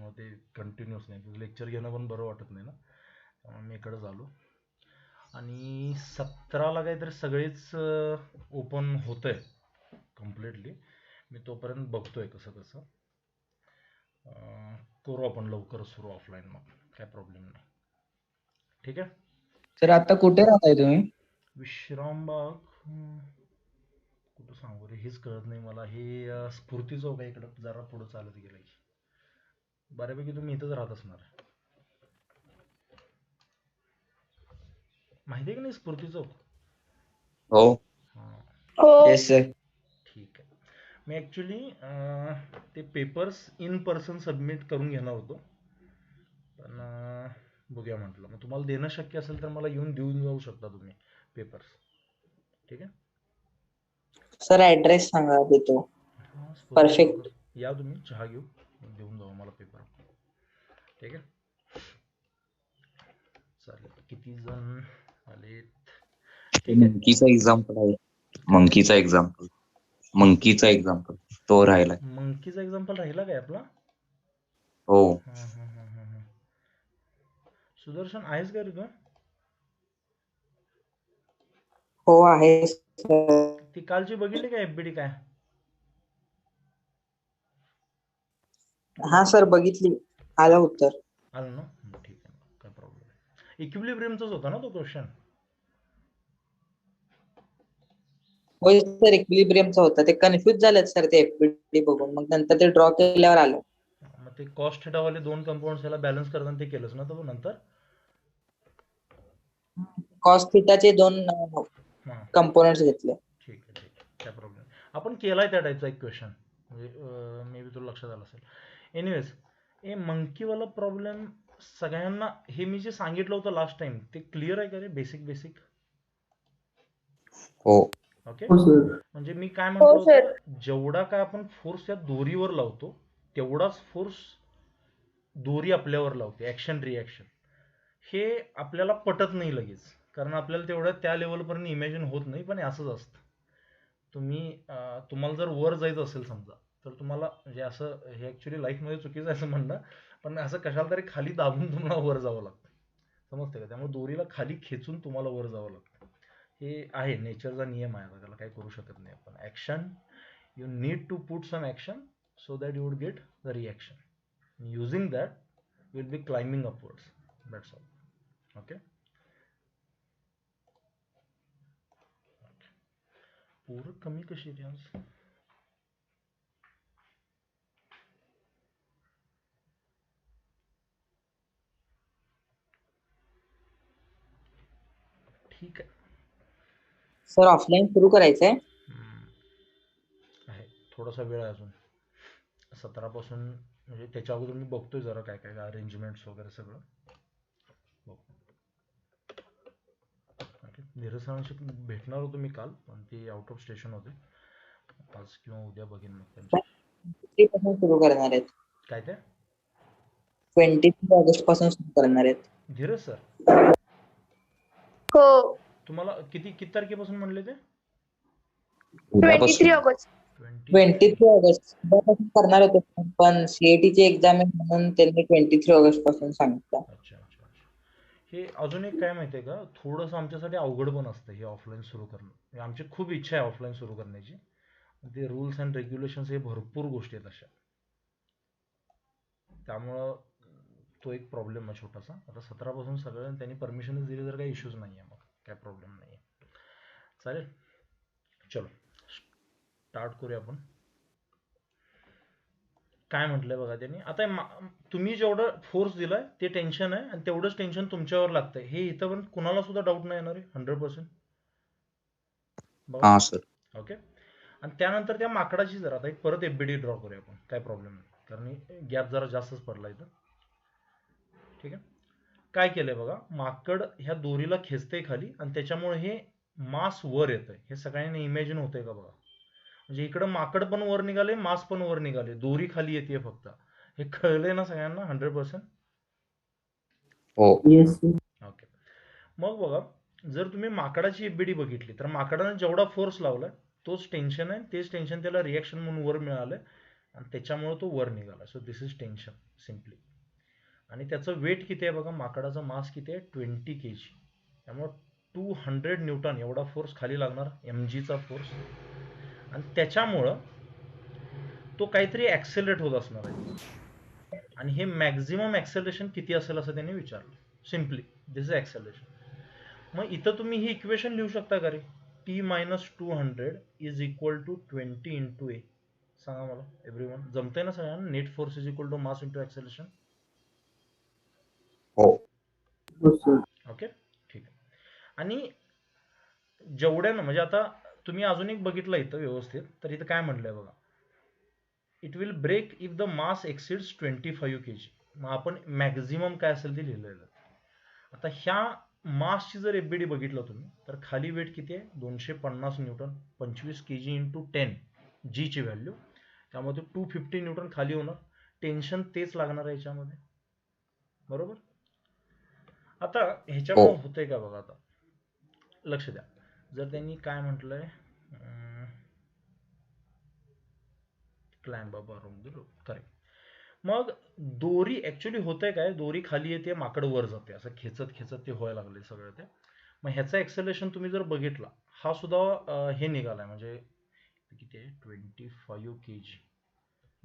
त्यामुळे ते कंटिन्युअस नाही, लेक्चर घेणं पण बरं वाटत नाही ना, त्यामुळे मी इकडे आलो. आणि 17ला काहीतरी सगळेच ओपन होत आहे कम्प्लिटली. मी तोपर्यंत बघतोय कसं कसं करू आपण लवकर सुरू ऑफलाईन, मग काय प्रॉब्लेम नाही. ठीक आहे. सर आता कुठे राहताय तुम्ही? विश्रामबाग कुठं सांगू रे, हेच कळत नाही मला. हे स्फूर्ती चौक आहे इकडं, जरा पुढं चालत गेलं की. बऱ्यापैकी तुम्ही इथंच राहत असणार, माहिती आहे की नाही स्फूर्ती चौक? हो. हां येस सर. ठीक आहे. मी ॲक्च्युली ते पेपर्स इन पर्सन सबमिट करून घेणार होतो, पण बघूया म्हटलं. मग तुम्हाला देणं शक्य असेल तर मला येऊन देऊन जाऊ शकता तुम्ही पेपर्स. ठीक आहे. सर ऍड्रेस सांगा देतो. हां स्फूर्ती परफेक्ट. चौकात या तुम्ही, चहा घेऊ, देऊन जाऊ मला पेपर. ठीक आहे. चालेल. किती जण आलेत? ठीक आहे. मंकीचा एक्झाम्पल आहे. काय ते? मंकीचा एक्झाम्पल तो राहिला. मंकीचा एक्झाम्पल राहिला काय आपला? हो. सुदर्शन आहेस का रे तू? हो आहे सर. ती कालची बघितली का एफबीडी काय? हा सर बघितली, आलं उत्तर. आलं ना, ठीक आहे, काय प्रॉब्लेम नाही. इक्विलिब्रियमचाच होता ना तो क्वेश्चन? होय सर इक्विलिब्रियमचा होता. ते कन्फ्युज झालेत सर ते एफबीडी बघून, मग नंतर ते ड्रॉ केल्यावर आलं. मग ते कॉस्ट थिटावाले दोन कंपाऊंड्स याला बॅलन्स करताना ते केलंस ना तो नंतर? कॉस थिटाचे 2 हां कंपोनेंट्स घेतले. ठीक आहे, ठीक आहे, काय प्रॉब्लेम नाही. आपण केलाय त्या टाईपचा एक क्वेश्चन, म्हणजे मे बी तुला लक्षात आलं असेल. एनिवेज, हे मंकीवाला प्रॉब्लेम सगळ्यांना, हे मी जे सांगितलं होतं लास्ट टाइम, ते क्लिअर आहे का रे? Basic basic. हो. ओके. म्हणजे मी काय म्हटलं होतं, जेवढा काय आपण फोर्स या दोरीवर लावतो तेवढाच फोर्स दोरी आपल्यावर लावते, ॲक्शन रिॲक्शन. हे आपल्याला पटत नाही लगेच, कारण आपल्याला तेवढ्या त्या लेवलपर्यंत इमॅजिन होत नाही, पण असंच असतं. तुम्हाला जर वर जायचं असेल समजा, तर तुम्हाला म्हणजे असं, हे ॲक्च्युली लाईफमध्ये चुकीचं आहे असं म्हणणं, पण असं कशाला तरी खाली दाबून तुम्हाला वर जावं लागतं, समजते का? त्यामुळे दोरीला खाली खेचून तुम्हाला वर जावं लागतं. हे आहे नेचरचा नियम आहे, त्याला काही करू शकत नाही आपण. Action, you need to put some action so that you would get the reaction. Using that you will be climbing upwards, that's all. Okay. पोरं कमी कशी आहेत आज? ठीक आहे. सर ऑफलाईन सुरू करायचंय. आहे थोडासा वेळ आहे अजून. 17 पासून, म्हणजे त्याच्या अगोदर मी बघतोय जरा काय काय अरेंजमेंट्स वगैरे सगळं बघ. ओके. धीरज सरांशी भेटणार होतो मी काल, पण ते आउट ऑफ स्टेशन होते. आज किंवा उद्या बघेन मग त्यांच्याशी. 23 पासून सुरू करणार आहेत. काय ते? 23 ऑगस्ट पासून सुरू करणार आहेत. धीरज सर, हो. तुम्हाला किती तारखेपासून म्हणले ते? 23 ऑगस्ट. 23 ऑगस्ट पासून करणार होते, पण सीएटीची एक्झाम आहे म्हणून त्यांनी 23 ऑगस्ट पासून सांगितलं. अच्छा अच्छा अच्छा. हे अजून एक काय माहिती आहे का, थोडंसं आमच्यासाठी अवघड पण असतं हे ऑफलाईन सुरू करणं. म्हणजे आमची खूप इच्छा आहे ऑफलाईन सुरू करण्याची. ते रूल्स अँड रेग्युलेशन्स हे भरपूर गोष्टी आहेत अशा, त्यामुळं तो एक प्रॉब्लेम आहे छोटासा. आता 17 पासून सगळं त्यांनी परमिशनच दिली तर काही इश्यूज नाही आहे, मग काय प्रॉब्लेम नाही आहे. चालेल, चलो स्टार्ट करूया आपण. काय म्हटलंय बघा त्यांनी. आता तुम्ही जेवढं फोर्स दिलाय ते टेन्शन आहे, आणि तेवढंच टेन्शन तुमच्यावर लागतंय. हे इथं पण कुणाला सुद्धा डाऊट नाही येणार आहे, 100%. बघा. सर. ओके. आणि त्यानंतर त्या माकडाची जरा आता एक परत एफबीडी ड्रॉ करूया आपण, काय प्रॉब्लेम नाही, कारण गॅप जरा जास्तच पडला इथं. ठीक आहे. काय केलंय बघा, माकड ह्या दोरीला खेचतंय खाली, आणि त्याच्यामुळे हे मास वर येतंय. हे सगळ्यांनी इमॅजिन होतंय का बघा. म्हणजे इकडं माकड पण वर निघाले, मास पण वर निघाले, दोरी खाली येते फक्त. हे कळलंय ना सगळ्यांना 100%? हो. ओके. मग बघा, जर तुम्ही माकडाची एफबीडी बघितली तर माकडाने जेवढा फोर्स लावलाय तोच टेन्शन आहे, तेच टेन्शन त्याला रिॲक्शन म्हणून वर मिळालंय, आणि त्याच्यामुळे तो वर निघाला. So this is tension simply. आणि त्याचं वेट किती आहे बघा, माकडाचा मास किती आहे 20 kg. त्यामुळे 200 न्यूटन एवढा फोर्स खाली लागणार, mgचा फोर्स. आणि त्याच्यामुळं तो काहीतरी ऍक्सेलरेट होत असणार आहे. आणि हे मॅक्झिमम ऍक्सेलरेशन किती असेल असं त्यांनी विचारलं. Simply this is acceleration. मग इथं तुम्ही ही इक्वेशन लिहू शकता का रे, t minus 200 is equal to 20 into A. सांगा मला एव्हरीवन, जमतंय ना सगळ्यांना? Net force is equal to mass into acceleration. हो. ओके ठीक आहे. आणि जेवढ्यानं म्हणजे आता तुम्ही अजून एक बघितलं इथं व्यवस्थित, तर इथं काय म्हटलंय बघा, it will break if the mass exceeds 25 kg. मग आपण मॅक्झिमम काय असेल ते लिहिलेलं. आता ह्या मासची जर एफबीडी बघितलं तुम्ही, तर खाली वेट किती आहे 250 न्यूटन, 25 kg इंटू 10 जी ची व्हॅल्यू. त्यामध्ये 250 न्यूटन खाली होणार. टेन्शन तेच लागणार आहे याच्यामध्ये, बरोबर. आता ह्याच्यामुळे होतंय का बघा, आता लक्ष द्या. जर त्यांनी काय म्हटलंय, climb up around the rope, correct. मग दोरी ऍक्च्युली होतंय काय, दोरी खाली येते, माकड वर जाते, असं खेचत खेचत ते व्हायला लागले सगळं ते. मग ह्याचा एक्सेलरेशन तुम्ही जर बघितला, हा सुद्धा हे निघालाय, म्हणजे किती आहे 25 kg.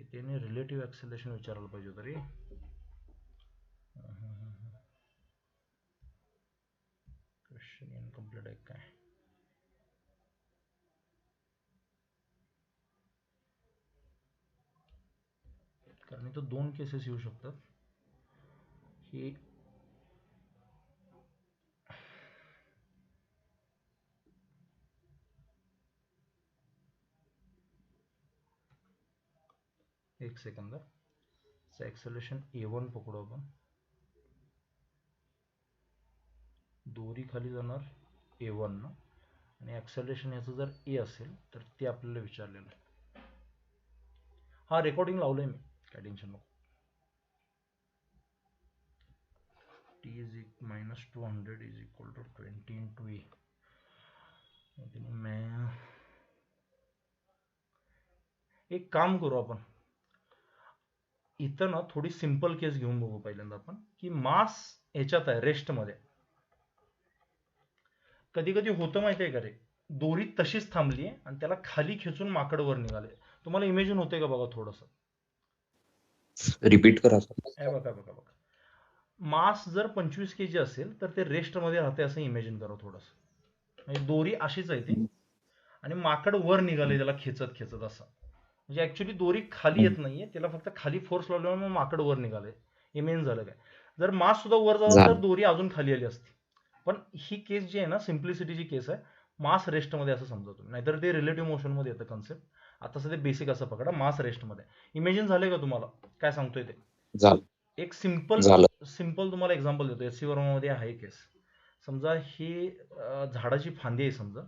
त्याने रिलेटिव्ह एक्सेलरेशन विचारायला पाहिजे तरी. क्वेश्चन इनकम्प्लीट आहे काय, कारण इथं दोन केसेस येऊ शकतात. ही एक सेकंद, एक्सेलरेशन A1 पकडू आपण. दोरी खाली जाणार A1 ना, आणि ऍक्सेलरेशन याचं जर ए असेल तर ते आपल्याला विचारलेलं आहे. हा रेकॉर्डिंग लावलंय मी, काय टेन्शन नको. t is minus 200 is equal to 20 into A. मैं एक काम करू आपण, इथं ना थोडी सिंपल केस घेऊन बघू पहिल्यांदा आपण, की मास ह्याच्यात आहे रेस्ट मध्ये. कधी कधी होतं माहिती आहे का रे, दोरी तशीच थांबली आहे आणि त्याला खाली खेचून माकड वर निघाले. तुम्हाला इमेजिन होते का बघा थोडस, रिपीट करा. बघा बघा बघा. मास जर 25 kg असेल तर ते रेस्ट मध्ये राहते असं इमेजिन करा थोडस. म्हणजे दोरी अशीच आहे ती, आणि माकड वर निघाले त्याला खेचत खेचत असं. म्हणजे ऍक्च्युली दोरी खाली येत नाहीये, त्याला फक्त खाली फोर्स लावल्यामुळे मग माकड वर निघाले. हे मेन झालं काय. जर मास सुद्धा वर झाला तर दोरी अजून खाली आली असती. पण ही केस जी आहे ना, सिम्प्लिसिटीची केस आहे, मास रेस्ट मध्ये असं समजा तुम्ही, नाहीतर ते रिलेटिव्ह मोशन मध्ये येतं कन्सेप्ट. आता सध्या बेसिक असं पकडा, मास रेस्ट मध्ये. इमेजिन झालंय का तुम्हाला काय सांगतोय ते? एक सिंपल तुम्हाला एक्झाम्पल देतो. एस सी वर्मामध्ये आहे केस. समजा ही झाडाची फांदी आहे समजा,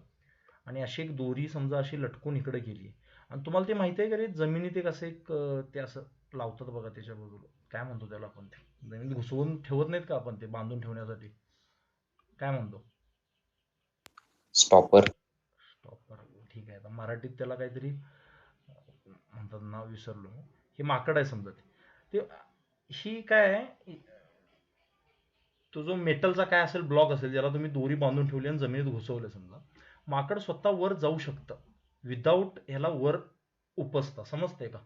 आणि अशी एक दोरी समजा अशी लटकून इकडे गेली, आणि तुम्हाला ते माहिती आहे का रे, जमिनीत एक असं एक ते असं लावतात बघा त्याच्या बाजूला, काय म्हणतो त्याला आपण, ते जमिनीत घुसवून ठेवत नाहीत का आपण, ते बांधून ठेवण्यासाठी काय म्हणतो? स्टॉपर. ठीक आहे. आता मराठीत त्याला काहीतरी म्हणतात, नाव विसरलो. हे माकड आहे समजा, ते ही काय आहे, तो जो मेटलचा काय असेल ब्लॉक असेल, ज्याला तुम्ही दोरी बांधून ठेवली आणि जमिनीत घुसवलं समजा, माकड स्वतः वर जाऊ शकतं विदाऊट ह्याला वर उपसता, समजतंय का?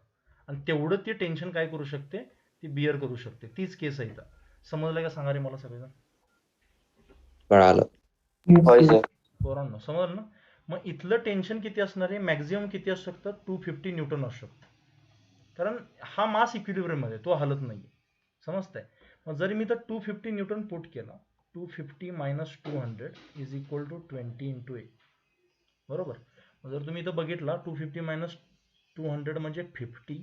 आणि तेवढं ती टेन्शन काय करू शकते, ती बिअर करू शकते. तीच केस आहे इथं. समजलंय का सांगा रे मला सगळेजण? कळालं. पोरांनो समजलं ना? मग इथलं टेन्शन किती असणार आहे, मॅक्झिमम किती असू शकतं, 250 न्यूटन असू शकतं. कारण हा मास इक्विलिब्रियम मध्ये, तो हलत नाहीये, समजतंय? मग जरी मी तर 250 न्यूटन पुट केला, 250 minus 200 is equal to 20 into A, बरोबर. जर तुम्ही इथं बघितला, 250 मायनस 200 म्हणजे 50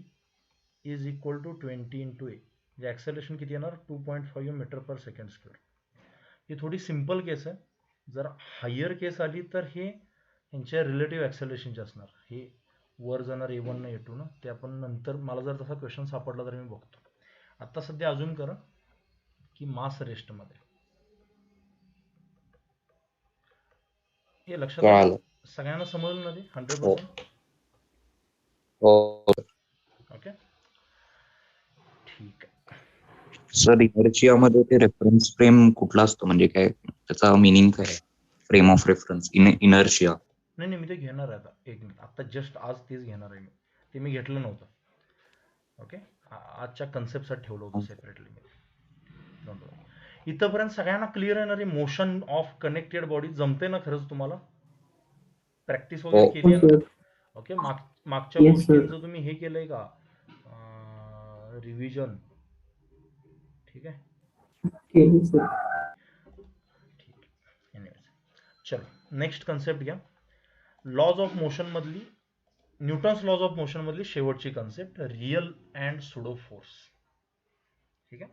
इज इक्वल टू 20 इंटू ए. म्हणजे ऍक्सेलरेशन किती येणार, 2.5 मीटर पर सेकंड स्क्वेअर. ही थोडी सिंपल केस आहे. जर हायर केस आली तर हे यांच्या रिलेटिव्ह ऍक्सेलरेशनचे असणार. हे वर जाणार A1 ना A2 ना, ते आपण नंतर, मला जर तसा क्वेश्चन सापडला तर मी बघतो. आता सध्या अजून करा की मास रेस्ट मध्ये, हे लक्षात आलं? सगळ्यांना समजलं ना ते 100%? हो. ओके, ठीक आहे. सर इनर्शिया मध्ये ते रेफरन्स फ्रेम कुठला असतो, म्हणजे काय त्याचा मिनिंग काय? Frame of reference inertia. नाही मी ते घेणार आहे आता, एक मिनिट, आता जस्ट आज तेच घेणार आहे मी. ते मी घेतलं नव्हतं. ओके, आजच्या कन्सेप्टसाठी ठेवलं होतं सेपरेटली मी. इथंपर्यंत सगळ्यांना क्लिअर आहे ना रे? मोशन ऑफ कनेक्टेड बॉडी जमते ना खरंच तुम्हाला? प्रॅक्टिस वगैरे केली आहे ना? ओके, मागच्या गोष्टींचं तुम्ही हे केलंय का, रिव्हिजन? ठीक आहे, ठीक आहे. एनिवेज, चलो नेक्स्ट कन्सेप्ट घ्या. लॉज ऑफ मोशन मधली, न्यूटन्स लॉज ऑफ मोशन मधली शेवटची concept, real and pseudo force. ठीक आहे,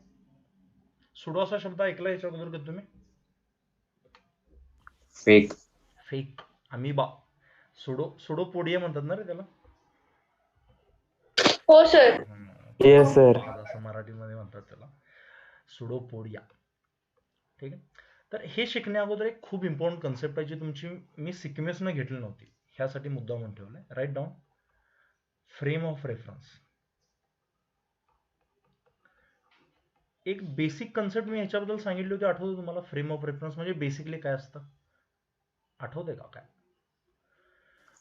सुडो असा शब्द ऐकला याच्या अगोदर का तुम्ही? फेक. फेक, अमिबा, सुडोपोडिया म्हणतात ना रे त्याला? हो सर. Yes sir. असं मराठीमध्ये म्हणतात त्याला, सुडोपोडिया. ठीक आहे, तर हे शिकण्या अगोदर एक खूप इम्पॉर्टंट कन्सेप्ट आहे जी तुमची मी सिक्वेन्सनं घेतली नव्हती, ह्यासाठी मुद्दा म्हणून ठेवलाय. Write down, frame of reference. एक बेसिक कन्सेप्ट मी ह्याच्याबद्दल सांगितली होती, आठवतं तुम्हाला? फ्रेम ऑफ रेफरन्स म्हणजे बेसिकली काय असतं, आठवतंय का काय?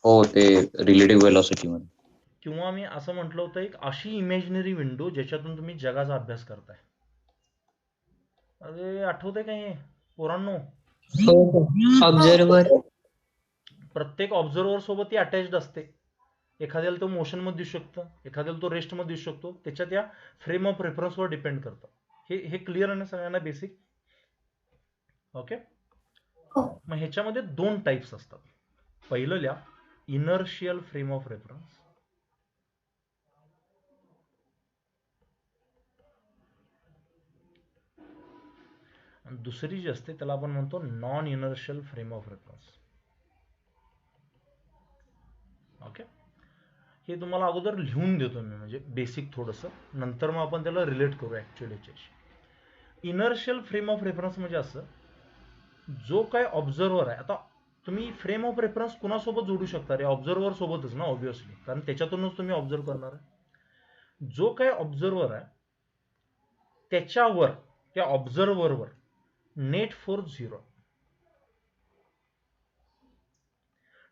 हो, ते रिलेटिव्ह वेलॉसिटी मध्ये. किंवा मी असं म्हटलं होतं, एक अशी इमॅजिनरी विंडो ज्याच्यातून तुम्ही जगाचा अभ्यास करताय. अरे आठवतंय का हे पोरांनो? ऑब्झर्वर. प्रत्येक ऑब्झर्वर सोबत ती अटॅच्ड असते. एखाद्याला तो मोशन मध्ये दिसू शकतं, एखाद्याला तो रेस्ट मध्ये दिसू शकतो, त्याच्यात या फ्रेम ऑफ रेफरन्सवर डिपेंड करतं. हे क्लिअर आहे ना सगळ्यांना बेसिक? ओके, मग ह्याच्यामध्ये दोन टाइप्स असतात. पहिलं लिहा, इनर्शियल फ्रेम ऑफ रेफरन्स. आणि दुसरी जी असते त्याला आपण म्हणतो non inertial frame of reference. Okay, हे तुम्हाला अगोदर लिहून देतो मी, म्हणजे बेसिक थोडंसं, नंतर मग आपण त्याला रिलेट करू ऍक्च्युअली याच्याशी. इनर्शियल फ्रेम ऑफ रेफरन्स म्हणजे असं, जो काय ऑब्झर्वर आहे, आता तुम्ही फ्रेम ऑफ रेफरन्स कुणासोबत जोडू शकता रे? ऑब्झर्वर सोबतच ना, ऑब्व्हियसली, कारण त्याच्यातूनच तुम्ही ऑब्झर्व करणार आहे. जो काय ऑब्झर्वर आहे त्याच्यावर, त्या ऑब्झर्वरवर नेट फोर्स 0.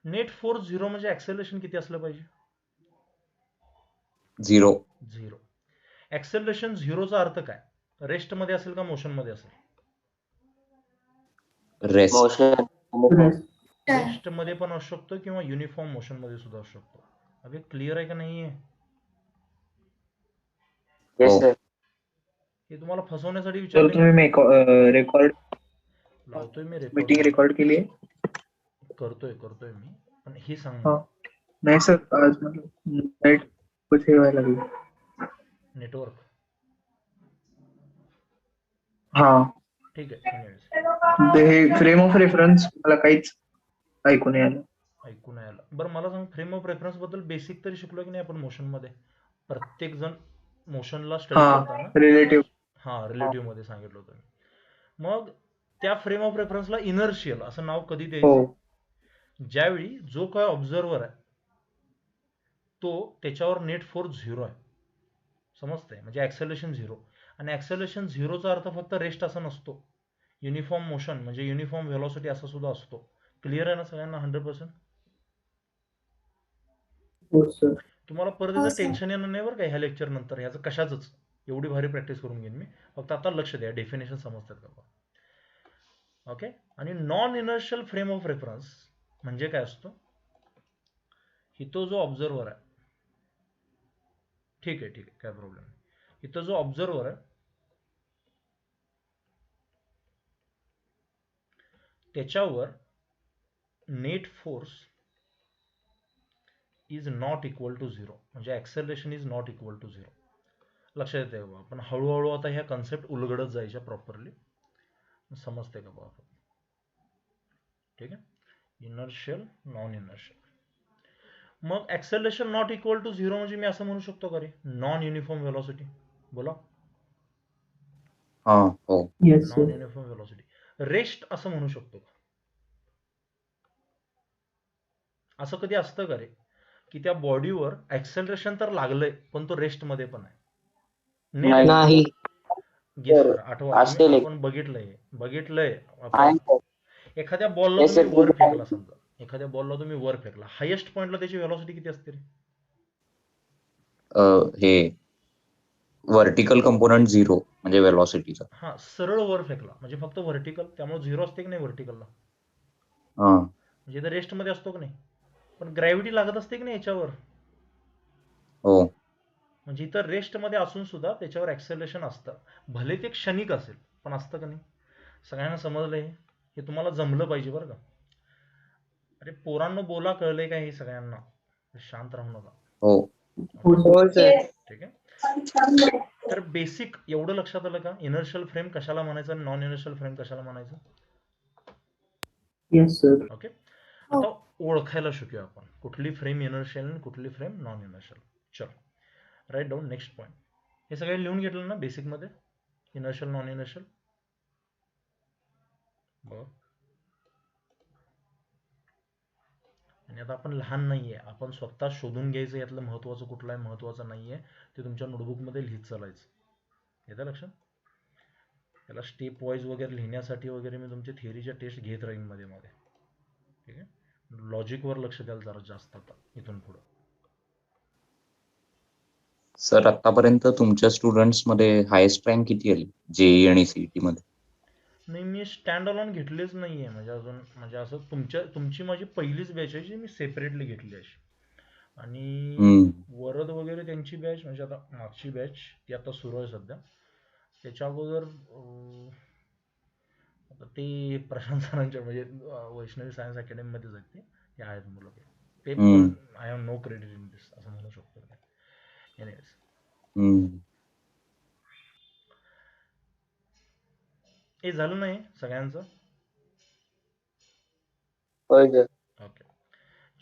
नेट फोर्स 0 म्हणजे ऍक्सेलरेशन किती असलं पाहिजे? 0. ऍक्सेलरेशन 0चा अर्थ काय? रेस्ट मध्ये असेल का मोशन मध्ये असेल? रेस्ट. रेस्ट मध्ये पण असू शकतो किंवा युनिफॉर्म मोशन मध्ये सुद्धा असू शकतो. अबे क्लिअर आहे का नाहीये? हो. हे तुम्हाला फसवण्यासाठी सर विचारले. तुम्ही रेकॉर्ड लावतोय मी मीटिंग रेकॉर्ड केली आहे? करतोय मी, पण हे सांग हा. नाही सर, आज नेट कुठे व्हायला लागली. नेटवर्क. हा, ठीक आहे, anyways, ते फ्रेम ऑफ रेफरन्स मला काहीच ऐकून नाही आलं. ऐकून नाही आलं. बरं मला सांग, फ्रेम ऑफ रेफरन्स बद्दल बेसिक तरी शिकलो की नाही आपण मोशन मध्ये? प्रत्येक जण मोशनला स्टडी हा, करताना रिलेटिव्ह. हा, रिलेटिव्ह मध्ये सांगितलं होतं मी. मग त्या फ्रेम ऑफ रेफरन्सला इनर्शियल असं नाव कधी हो. द्यायचं? ज्यावेळी जो काय ऑब्झर्वर आहे तो, त्याच्यावर नेट फोर्स 0 आहे, समजतंय? म्हणजे ऍक्सेलरेशन 0. आणि ऍक्सेलरेशन 0चा अर्थ फक्त रेस्ट असा नसतो, युनिफॉर्म मोशन म्हणजे युनिफॉर्म व्हेलॉसिटी असा सुद्धा असतो. क्लिअर आहे ना सगळ्यांना 100%? हो सर. तुम्हाला परत याचं टेन्शन येणार नाही बरं का ह्या लेक्चर नंतर, ह्याचं कशाचंच. एवढी भारी प्रॅक्टिस करून घेईन मी, फक्त आता लक्ष द्या, डेफिनेशन समजतात का? ओके, आणि non inertial frame of reference म्हणजे काय असतो? इथं जो ऑब्झर्वर आहे, ठीक आहे, काय प्रॉब्लेम नाही. इथं जो ऑब्झर्वर आहे त्याच्यावर net force is not equal to 0, म्हणजे acceleration is not equal to 0. लक्षात येते का? आपण हळूहळू आता ह्या कन्सेप्ट उलगडत जायच्या प्रॉपरली, समजते का बाबा? ठीक आहे, इनर्शियल, नॉन इनर्शियल. मग ऍक्सेलरेशन नॉट इक्वल टू 0 म्हणजे मी असं म्हणू शकतो का रे, नॉन युनिफॉर्म व्हेलॉसिटी? बोला. हा, हो. Non uniform velocity. रेस्ट असं म्हणू शकतो का? असं कधी असतं का रे? की त्या बॉडीवर ऍक्सेलरेशन तर लागलंय पण तो रेस्ट मध्ये पण आहे. नाही. नाही. गेस सर, करा, आठवा तुम्ही, असेल एक. आपण बघितलंय आहे आपण. सर. एखाद्या बॉलला Yes, तुम्ही sir. वर फेकला, समजा एखाद्या बॉलला तुम्ही वर फेकला, हायेस्ट पॉइंटला त्याची व्हेलॉसिटी किती असते रे? हे व्हर्टिकल कंपोनंट 0 म्हणजे वेलॉसिटीचा. हा, सरळ वर फेकला म्हणजे फक्त व्हर्टिकल, त्यामुळे 0 असते की नाही व्हर्टिकलला, हा. म्हणजे तर रेस्ट मध्ये असतो की नाही, पण ग्रॅव्हिटी लागत असते की नाही याच्यावर, हो. म्हणजे इथं रेस्ट मध्ये असून सुद्धा त्याच्यावर ऍक्सेलरेशन असतं, भले ते क्षणिक असेल पण असतं का नाही. सगळ्यांना समजलंय हे तुम्हाला जमलं पाहिजे बरं का. अरे पोरांनो बोला, कळलंय का हे सगळ्यांना? शांत राहू नका. हो. हो सर. ठीक आहे, तर बेसिक एवढं लक्षात आलं का, इनर्शियल फ्रेम कशाला म्हणायचं आणि नॉन इनर्शियल फ्रेम कशाला म्हणायचं? Yes sir. ओके, आता ओळखायला शिकूया आपण कुठली फ्रेम इनर्शियल आणि कुठली फ्रेम नॉन इनर्शियल. चल, राईट डाऊन नेक्स्ट पॉईंट. हे सगळे लिहून घेतलं ना बेसिक मध्ये, इनर्शियल नॉन इनर्शियल. बघ, आणि आता आपण लहान नाहीये, आपण स्वतः शोधून घ्यायचं यातलं महत्वाचं कुठलं आहे, महत्वाचं नाहीये, ते तुमच्या नोटबुक मध्ये लिहित चालायचं. येतं लक्षात? त्याला स्टेप वाईज वगैरे लिहिण्यासाठी वगैरे मी तुमचे थिअरीच्या टेस्ट घेत राहीन मध्ये मध्ये. ठीक आहे, लॉजिकवर लक्ष द्याल जरा जास्त आता इथून पुढं. सर, आतापर्यंत तुमच्या स्टुडंट्स मध्ये हायेस्ट रँक किती आली जेई आणि सीईटी मध्ये? नाही, मी स्टँड अलॉन घेतलेच नाहीये म्हणजे अजून, म्हणजे असं तुमची माझी पहिलीच बॅच आहे जी मी सेपरेटली घेतली अशी. आणि वरद वगैरे त्यांची बॅच, म्हणजे आता मागची बॅच ती आता सुरू आहे सध्या. त्याच्या अगोदर आता ते प्रशांत सरांच्या म्हणजे वैष्णवी सायन्स अकॅडमी मध्येच आहेत ते आहेत मुलं ते पण I have no credit in this असं म्हणू शकतो. एनिवेज, हे झालं नाही सगळ्यांचं? होय सर. ओके,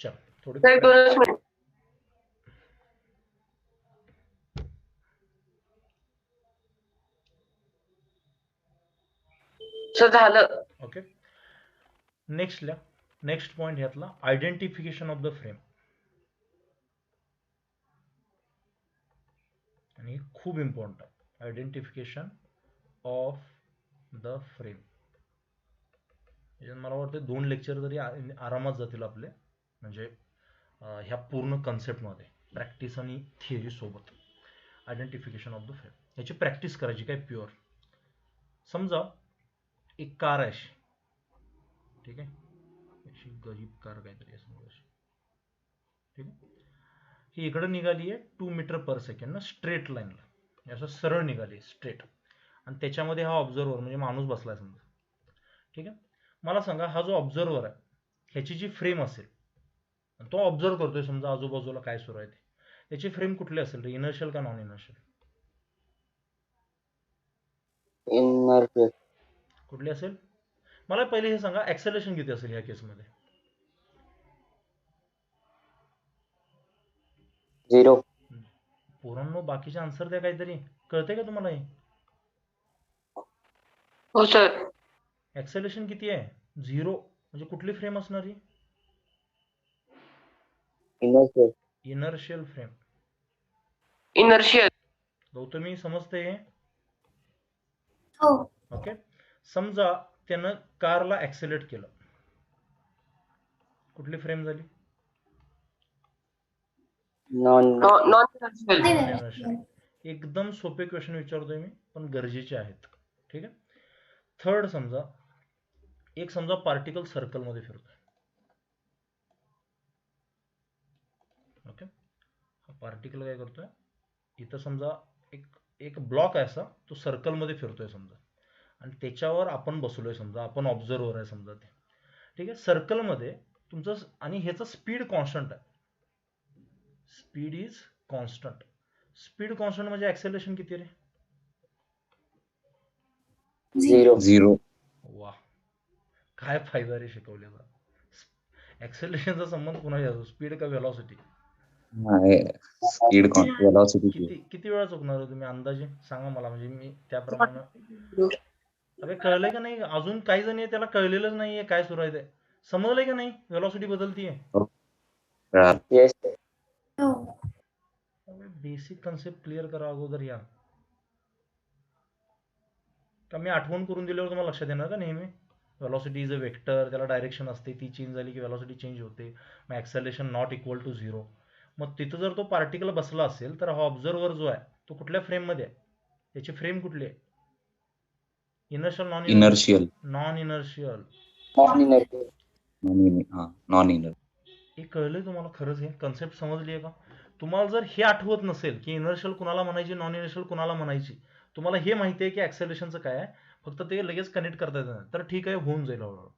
चल थोडी सर, 2 मिनिट. सर झालं. ओके, नेक्स्ट पॉइंट ह्यातला आयडेंटिफिकेशन ऑफ द फ्रेम. आणि खूप इम्पॉर्टंट आहे, आयडेंटिफिकेशन ऑफ द फ्रेम. मला वाटतं 2 लेक्चर तरी आरामात जातील आपले, म्हणजे ह्या पूर्ण कन्सेप्टमध्ये प्रॅक्टिस आणि थिअरी सोबत. आयडेंटिफिकेशन ऑफ द फ्रेम याची प्रॅक्टिस करायची काय प्युअर. समजा एक कार आहे अशी, ठीक आहे, अशी गरीब कार काहीतरी आहे समजा अशी, ठीक आहे. ही इकडं निघाली आहे 2 मीटर पर सेकंड ना, स्ट्रेट लाईनला असं सरळ निघाली स्ट्रेट, आणि त्याच्यामध्ये हा ऑब्झर्वर म्हणजे माणूस बसलाय समजा. ठीक आहे, मला सांगा हा जो ऑब्झर्वर आहे ह्याची जी फ्रेम असेल, तो ऑब्झर्व करतोय समजा आजूबाजूला काय सुरू आहे ते, त्याची फ्रेम कुठली असेल रे, इनर्शियल का नॉन इनर्शियल? इनर्शियल. कुठली असेल? मला पहिले हे सांगा, ऍक्सेलरेशन किती असेल ह्या केसमध्ये? 0. पोरांनो बाकीचे आन्सर द्या, काहीतरी कळतंय का तुम्हाला हे? हो सर. ऍक्सेलरेशन किती आहे? 0. म्हणजे कुठली फ्रेम असणारी? Inertial. Inertial frame. Inertial. Gautami समजते हे? हो. ओके, समजा त्यानं कारला ऍक्सेलेट केलं, कुठली फ्रेम झाली? Non inertial. एकदम सोपे क्वेश्चन विचारतोय मी, पण गरजेचे आहेत. ठीक आहे, थर्ड समजा पार्टिकल सर्कल मध्ये फिरतोय. ओके, हा पार्टिकल काय करतोय, इथं समजा एक ब्लॉक आहे असा, तो सर्कल मध्ये फिरतोय समजा, आणि त्याच्यावर आपण बसलोय समजा, आपण ऑब्झर्वर आहे समजा ते. ठीक आहे, सर्कल मध्ये तुमचं, आणि ह्याचं स्पीड कॉन्स्टंट आहे. Speed is constant. Speed constant म्हणजे ऍक्सेलरेशन किती रे? 0. वा, काय फायदा रे शिकवलेला. ऍक्सेलरेशनचा संबंध कुणाशी असतो, स्पीड का व्हेलॉसिटी? Speed velocity. किती वेळा चुकणार हो तुम्ही, अंदाजे सांगा मला, म्हणजे मी त्याप्रमाणे. अरे कळलंय का नाही? अजून काही जण आहे त्याला कळलेलंच नाहीये काय सुरू आहे ते. समजलंय का नाही? व्हेलॉसिटी बदलतीये. येस. हो. बेसिक कन्सेप्ट क्लिअर करा अगोदर या. का मी आठवण करून दिल्यावर तुम्हाला लक्षात येणार का नेहमी? व्हेलॉसिटी इज अ वेक्टर, त्याला डायरेक्शन असते, ती चेंज झाली की व्हेलॉसिटी चेंज होते. मग ॲक्सेलरेशन नॉट इक्वल टू 0. मग तिथं जर तो पार्टिकल बसला असेल तर हा ऑब्झर्वर जो आहे तो कुठल्या फ्रेममध्ये आहे? त्याची फ्रेम कुठली आहे? Inertial non inertial. Non inertial. Non inertial. Non inner. हे कळलंय तुम्हाला? खरंच हे कन्सेप्ट समजली आहे का? तुम्हाला जर हे आठवत नसेल की इनर्शियल कुणाला म्हणायची, नॉन इनर्शियल कुणाला म्हणायची, तुम्हाला हे माहिती आहे की ॲक्सेलरेशनचं काय आहे, फक्त ते लगेच कनेक्ट करता येत नाही, तर ठीक आहे, होऊन जाईल हळूहळू.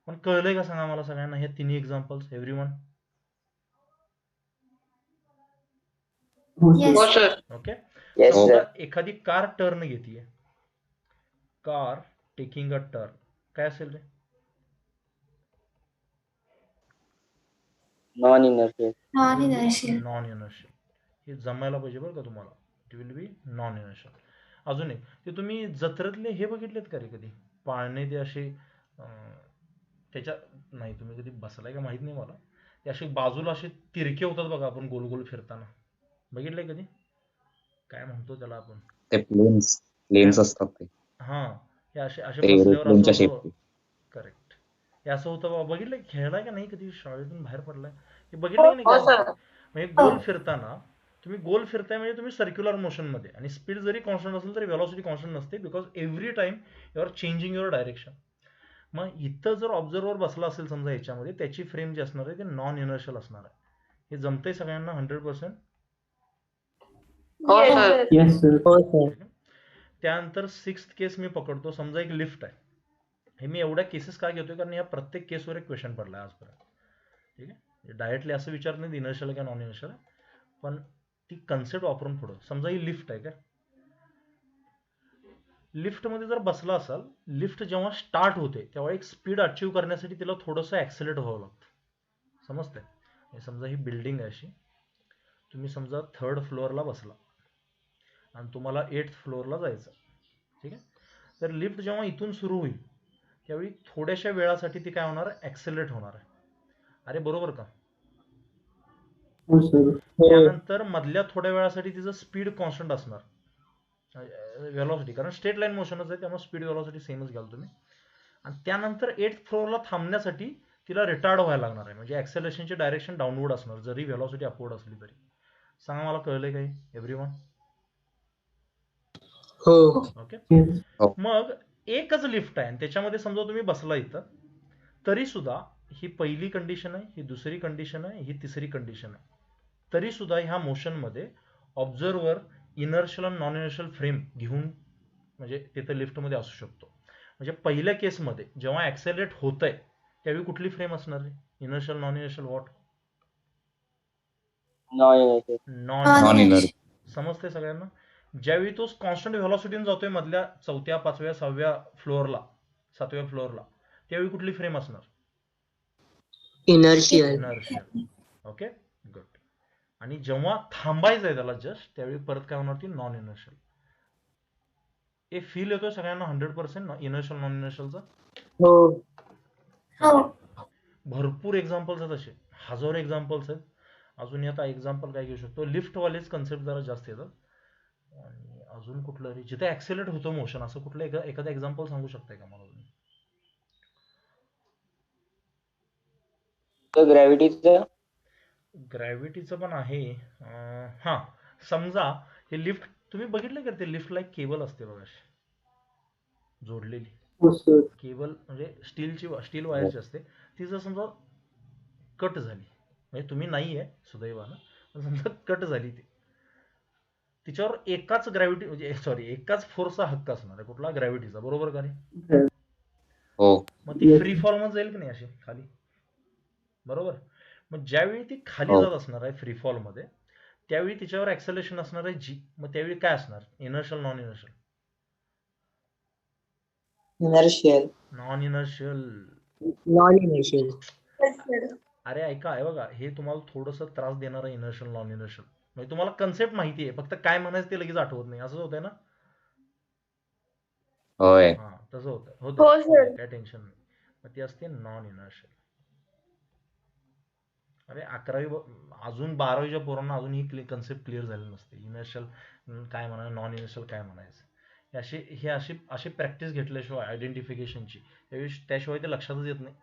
पण कळलंय का सांगा मला सगळ्यांना हे तिन्ही एक्झाम्पल्स? एव्हरीवन हो Yes. हो सर. सर. ओके? येस समजा सर. एखादी कार टर्न घेतीये, कार टेकिंग अ टर्न, काय असेल रे? Non inertial. Non inertial. Non inertial. हे जमायला पाहिजे बरं का तुम्हाला. It will be non inertial. अजून एक, ते तुम्ही जत्रेतले हे बघितलेत का रे कधी? पाळणे ते असे त्याच्या, नाही तुम्ही कधी बसलाय का माहित नाही मला, ते असे बाजूला असे तिरके होतात बघा, आपण गोल गोल फिरताना. बघितलंय कधी? काय म्हणतो त्याला आपण? ते प्लेन्स असतात ते. हा, हे असे असे ते बसल्यावर एरोप्लेनच्या असं होतं. शेपचे. करेक्ट. हे असं होतं बाबा. बघितलंय? खेळलाय का नाही कधी? शाळेतून बाहेर पडलाय हे बघितलंय की हो नाही? सर. म्हणजे हो. गोल फिरताना तुम्ही गोल फिरताय म्हणजे तुम्ही सर्क्युलर मोशन मध्ये, आणि स्पीड जरी कॉन्स्टंट असेल तरी व्हेलॉसिटी कॉन्स्टंट नसते, because every time you are changing your direction. मग इथं जर ऑब्झर्वर बसला असेल समजा याच्यामध्ये, त्याची फ्रेम जी असणार आहे ते नॉन इनर्शियल असणार आहे. हे जमतंय सगळ्यांना 100%? हो सर. Yes sir. हो सर. त्यानंतर 6th केस मी पकडतो. समजा एक लिफ्ट आहे. हे मी एवढ्या केसेस काय घेतोय कारण या प्रत्येक केसवर एक क्वेश्चन पडलाय आजपर्यंत. ठीक आहे, डायरेक्टली असं विचारत नाही इनर्शियल का नॉन इनर्शियल, पण ती कन्सेप्ट वापरून पुढं. समजा ही लिफ्ट आहे का, लिफ्टमध्ये जर बसला असाल, लिफ्ट जेव्हा स्टार्ट होते तेव्हा एक स्पीड अचीव्ह करण्यासाठी तिला थोडंसं ॲक्सिलेट व्हावं लागतं. समजतंय? समजा ही बिल्डिंग आहे अशी, तुम्ही समजा 3rd फ्लोअरला बसला आणि तुम्हाला 8th फ्लोअरला जायचं. ठीक आहे, तर लिफ्ट जेव्हा इथून सुरू होईल त्यावेळी थोड्याशा वेळासाठी ती काय होणार आहे? ॲक्सिलेट होणार आहे. अरे बरोबर का? हो सर. त्यानंतर मधल्या थोड्या वेळासाठी तिचं स्पीड कॉन्स्टंट असणार, व्हेलॉसिटी, कारण स्ट्रेट लाईन मोशनच आहे त्यामुळे स्पीड व्हेलॉसिटी सेमच घ्याल तुम्ही. आणि त्यानंतर 8th फ्लोअरला थांबण्यासाठी तिला रिटार्ड व्हायला लागणार आहे, म्हणजे ॲक्सेलरेशनची डायरेक्शन डाऊनवर्ड असणार जरी व्हेलॉसिटी अपवर्ड असली तरी. सांगा मला कळलंय काही एव्हरीवन? हो. ओके. येस. मग एकच लिफ्ट आहे आणि त्याच्यामध्ये समजा तुम्ही बसला इथं, तरी सुद्धा ही पहिली कंडिशन आहे, ही दुसरी कंडिशन आहे, ही तिसरी कंडिशन आहे, तरी सुद्धा ह्या मोशनमध्ये ऑब्झर्वर इनर्शियल आणि नॉन इनर्शियल फ्रेम घेऊन म्हणजे तिथं लिफ्टमध्ये असू शकतो. म्हणजे पहिल्या केसमध्ये जेव्हा ॲक्सेलरेट होत आहे त्यावेळी कुठली फ्रेम असणार आहे? Inertial non inertial what? Non inertial. Non non non inertial. Inertial. समजते सगळ्यांना? ज्यावेळी तो कॉन्स्टंट व्हेलॉसिटीने जातोय मधल्या 4थ्या 5व्या 6व्या फ्लोअरला 7व्या फ्लोअरला, त्यावेळी कुठली फ्रेम असणार? इनर्शियल. इनर्शियल. Okay, good. आणि जेव्हा थांबायचं आहे त्याला जस्ट, त्यावेळी परत काय होणार? ती नॉन इनर्शियल. हे फील येतोय सगळ्यांना 100% इनर्शियल नॉन इनर्शियलचा? हो. हो. भरपूर एक्झाम्पल्स आहेत असे, हजारो एक्झाम्पल्स आहेत. अजून आता एक्झाम्पल काय घेऊ शकतो? लिफ्टवालेच कन्सेप्ट जरा जास्त येतात. आणि अजून कुठलं रे जिथे ऍक्सेलरेट होतं मोशन, असं कुठलं एखादं एक्झाम्पल सांगू शकताय का मला तुम्ही? तर ग्रॅव्हिटीचं. ग्रॅव्हिटीचं पण आहे. हा, समजा हे लिफ्ट तुम्ही बघितलं का? ते लिफ्टला एक केबल असते बघा अशी जोडलेली हो सर. केबल, म्हणजे स्टील वायरची असते. ती जर समजा कट झाली, म्हणजे तुम्ही नाही आहे सुदैवानं, पण समजा कट झाली ती, तिच्यावर एकाच ग्रॅव्हिटी म्हणजे सॉरी एकाच फोर्सचा हक्क असणार आहे. कुठला? ग्रॅव्हिटीचा. बरोबर का नाही? हो. मग ती Yes. फ्री फॉल मध्ये जाईल की नाही अशी खाली? बरोबर. मग ज्यावेळी ती खाली हो. जात असणार आहे फ्री फॉल मध्ये, त्यावेळी तिच्यावर ऍक्सेलरेशन असणार आहे जी. मग त्यावेळी काय असणार? Inertial non inertial? Inertial. Non inertial. Non inertial. अरे ऐका, आहे बघा, हे तुम्हाला थोडंसं त्रास देणार आहे इनर्शियल नॉन इनर्शियल. म्हणजे तुम्हाला कन्सेप्ट माहिती आहे, फक्त काय म्हणायचं ते लगेच आठवत नाही, असं होतंय ना? होय. हा, तसं होतं. हो, होतं, सर. काय टेन्शन नाही. मग ती असते नॉन इनर्शियल. अरे 11वी अजून 12वीच्या पोरांना अजून ही कन्सेप्ट क्लिअर झाली नसते. इनर्शियल काय म्हणायचं, नॉन इनर्शियल काय म्हणायचं, हे अशी प्रॅक्टिस घेतल्याशिवाय आयडेंटिफिकेशनची त्याशिवाय ते लक्षातच येत नाही.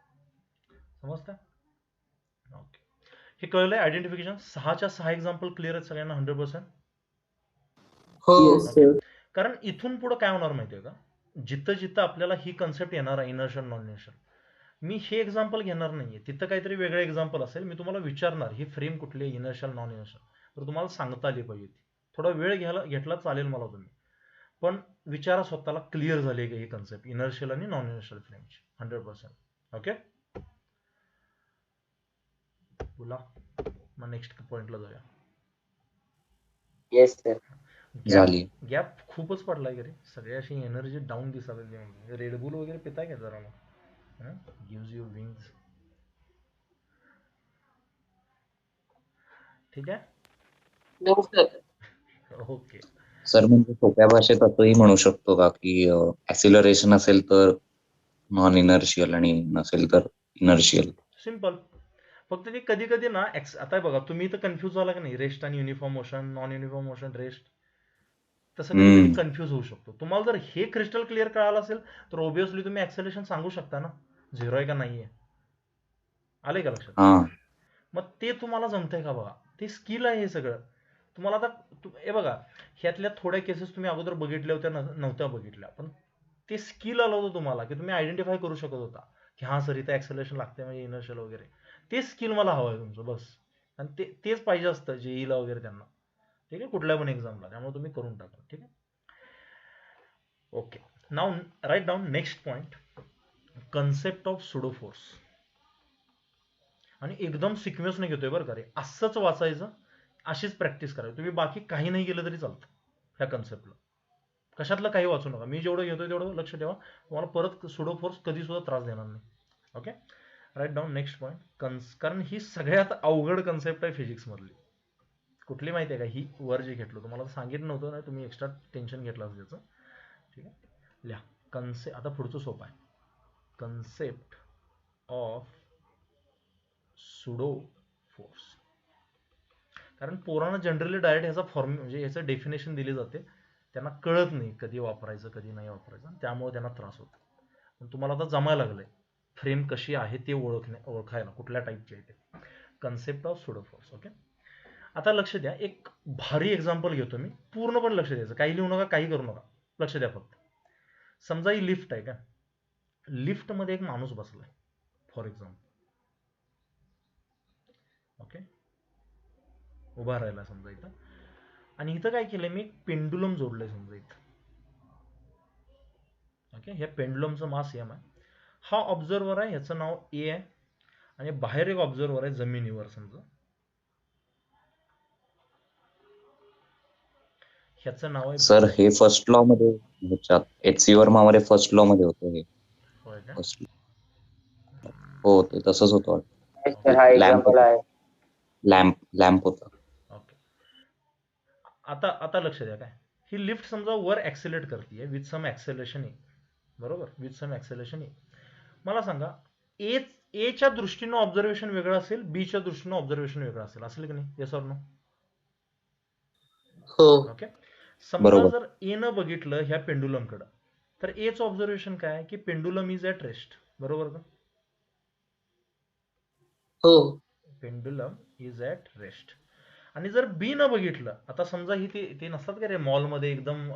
समजतं? ओके, हे कळलंय आयडेंटिफिकेशन. 6च्या 6 एक्झाम्पल क्लिअर आहेत सगळ्यांना 100%? हो येस सर. कारण इथून पुढे काय होणार माहितीये का, जिथं जिथं आपल्याला ही कन्सेप्ट येणार आहे इनर्शियल नॉन इनर्शियल, मी हे एक्झाम्पल घेणार नाहीये, तिथं काहीतरी वेगळं एक्झाम्पल असेल, मी तुम्हाला विचारणार ही फ्रेम कुठली आहे, इनर्शियल नॉन इनर्शियल, तर तुम्हाला सांगता आली पाहिजे ती. थोडा वेळ घेतला चालेल मला तुम्ही, पण विचारा स्वतःला क्लिअर झाली का ही कन्सेप्ट इनर्शियल आणि नॉन इनर्शियल फ्रेमची 100%. ओके, बोला मग नेक्स्ट पॉइंटला जाऊया. Yes sir. झाली. गॅप खूपच पडलाय की रे, सगळी अशी एनर्जी डाऊन दिसायला लागली. रेडबुल वगैरे पिताय का जरा मग, गिव्स यू विंग्स. ठीक आहे, हो सर. ओके. सर म्हणजे सोप्या भाषेत असंही म्हणू शकतो का की ऍक्सिलरेशन असेल तर नॉन इनर्शियल आणि नसेल तर इनर्शियल? सिम्पल. फक्त ते कधी कधी ना आता बघा, तुम्ही तर कन्फ्यूज झाला की नाही, रेस्ट आणि uniform motion, non uniform motion, rest, तसं कधी कधी कन्फ्यूज होऊ शकतो. तुम्हाला जर हे क्रिस्टल क्लिअर कळालं असेल तर ऑब्विसली तुम्ही ऍक्सेलरेशन सांगू शकता ना, 0 आहे का नाहीये. आले का लक्षात? हा. मग ते तुम्हाला जमतंय का बघा, ते स्किल आहे हे सगळं. तुम्हाला आता हे बघा, ह्यातल्या थोड्या केसेस तुम्ही अगोदर बघितल्या होत्या, नव्हत्या बघितल्या, पण ते स्किल आलं होतं तुम्हाला की तुम्ही आयडेंटिफाय करू शकत होता की हा सर इथं ऍक्सेलरेशन लागते म्हणजे इनर्शियल वगैरे. ते स्किल मला हवं आहे तुमचं बस, आणि तेच पाहिजे असतं जेईला वगैरे त्यांना. ठीक आहे, कुठल्या पण एक्झामला, त्यामुळे तुम्ही करून टाका. ठीक आहे, ओके. नाव write down next point, concept of pseudo force. आणि एकदम सिक्वेन्स नाही घेतोय बरं का रे, असंच वाचायचं, अशीच प्रॅक्टिस करायची तुम्ही, बाकी काही नाही केलं तरी चालतं ह्या कन्सेप्टला. कशातलं काही वाचू नका, मी जेवढं घेतोय तेवढं लक्ष ठेवा, तुम्हाला परत सुडो फोर्स कधी सुद्धा त्रास देणार नाही. Okay, write down next point. कारण ही सगळ्यात अवघड कन्सेप्ट आहे फिजिक्स मधली. कुठली माहिती आहे का, ही वर जे घेतलं तुम्हाला सांगितलं नव्हतं ना, तुम्ही एक्स्ट्रा टेन्शन घेतलं असं त्याचं. ठीक आहे, लिहा आता पुढचं सोपं आहे, कन्सेप्ट ऑफ सुडो फोर्स. कारण पोरांना जनरली डायरेक्ट ह्याचा फॉर्म म्हणजे याचं डेफिनेशन दिली जाते, त्यांना कळत नाही कधी वापरायचं कधी नाही वापरायचं, त्यामुळे त्यांना त्रास होतो. पण तुम्हाला आता जमायला लागलंय फ्रेम कशी आहे ते ओळखायला, कुठल्या टाईपची आहे ते. Concept of pseudo force. Okay, आता लक्ष द्या, एक भारी एक्झाम्पल घेतो मी, पूर्ण पण लक्ष द्यायचं, काही लिहू नका, काही करू नका, लक्ष द्या फक्त. समजा ही लिफ्ट आहे का, लिफ्ट मध्ये एक माणूस बसलाय फॉर एक्झाम्पल. ओके, उभा राहिला समजा इथं, आणि इथं काय केलंय मी, पेंडुलम जोडलंय समजा इथं. ओके, ह्या पेंडुलमचं मास एम आहे, हा ऑब्झर्वर आहे, ह्याचं नाव ए आहे, आणि बाहेर एक ऑब्झर्वर आहे जमिनीवर समजा, ह्याचं नाव आहे सर हे फर्स्ट लॉ मध्ये ह्याच्यात एचसी वर्मा मध्ये फर्स्ट लॉ मध्ये होतं हे. होय का? फर्स्ट हो, ते तसंच होतं. येस सर, हा एक्झाम्पल आहे. लॅम्प होता. ओके, आता लक्ष द्या, काय ही लिफ्ट समजा वर ऍक्सेलरेट करते विथ सम ऍक्सेलरेशन ए, बरोबर, विथ सम ऍक्सेलरेशन ए. मला सांगा, ए च्या दृष्टीनं ऑब्झर्वेशन वेगळं असेल, बी च्या दृष्टीनं ऑब्झर्वेशन वेगळं असेल की नाही, येस ऑर नो? हो. ओके, समजा बरोबर. जर ए न बघितलं ह्या पेंडुलम कडं, तर एचं ऑब्झर्वेशन काय की पेंडुलम इज ॲट रेस्ट, बरोबर का? हो. Pendulum is at rest. आणि जर बी न बघितलं, आता समजा ही ते नसतात का रे मॉलमध्ये एकदम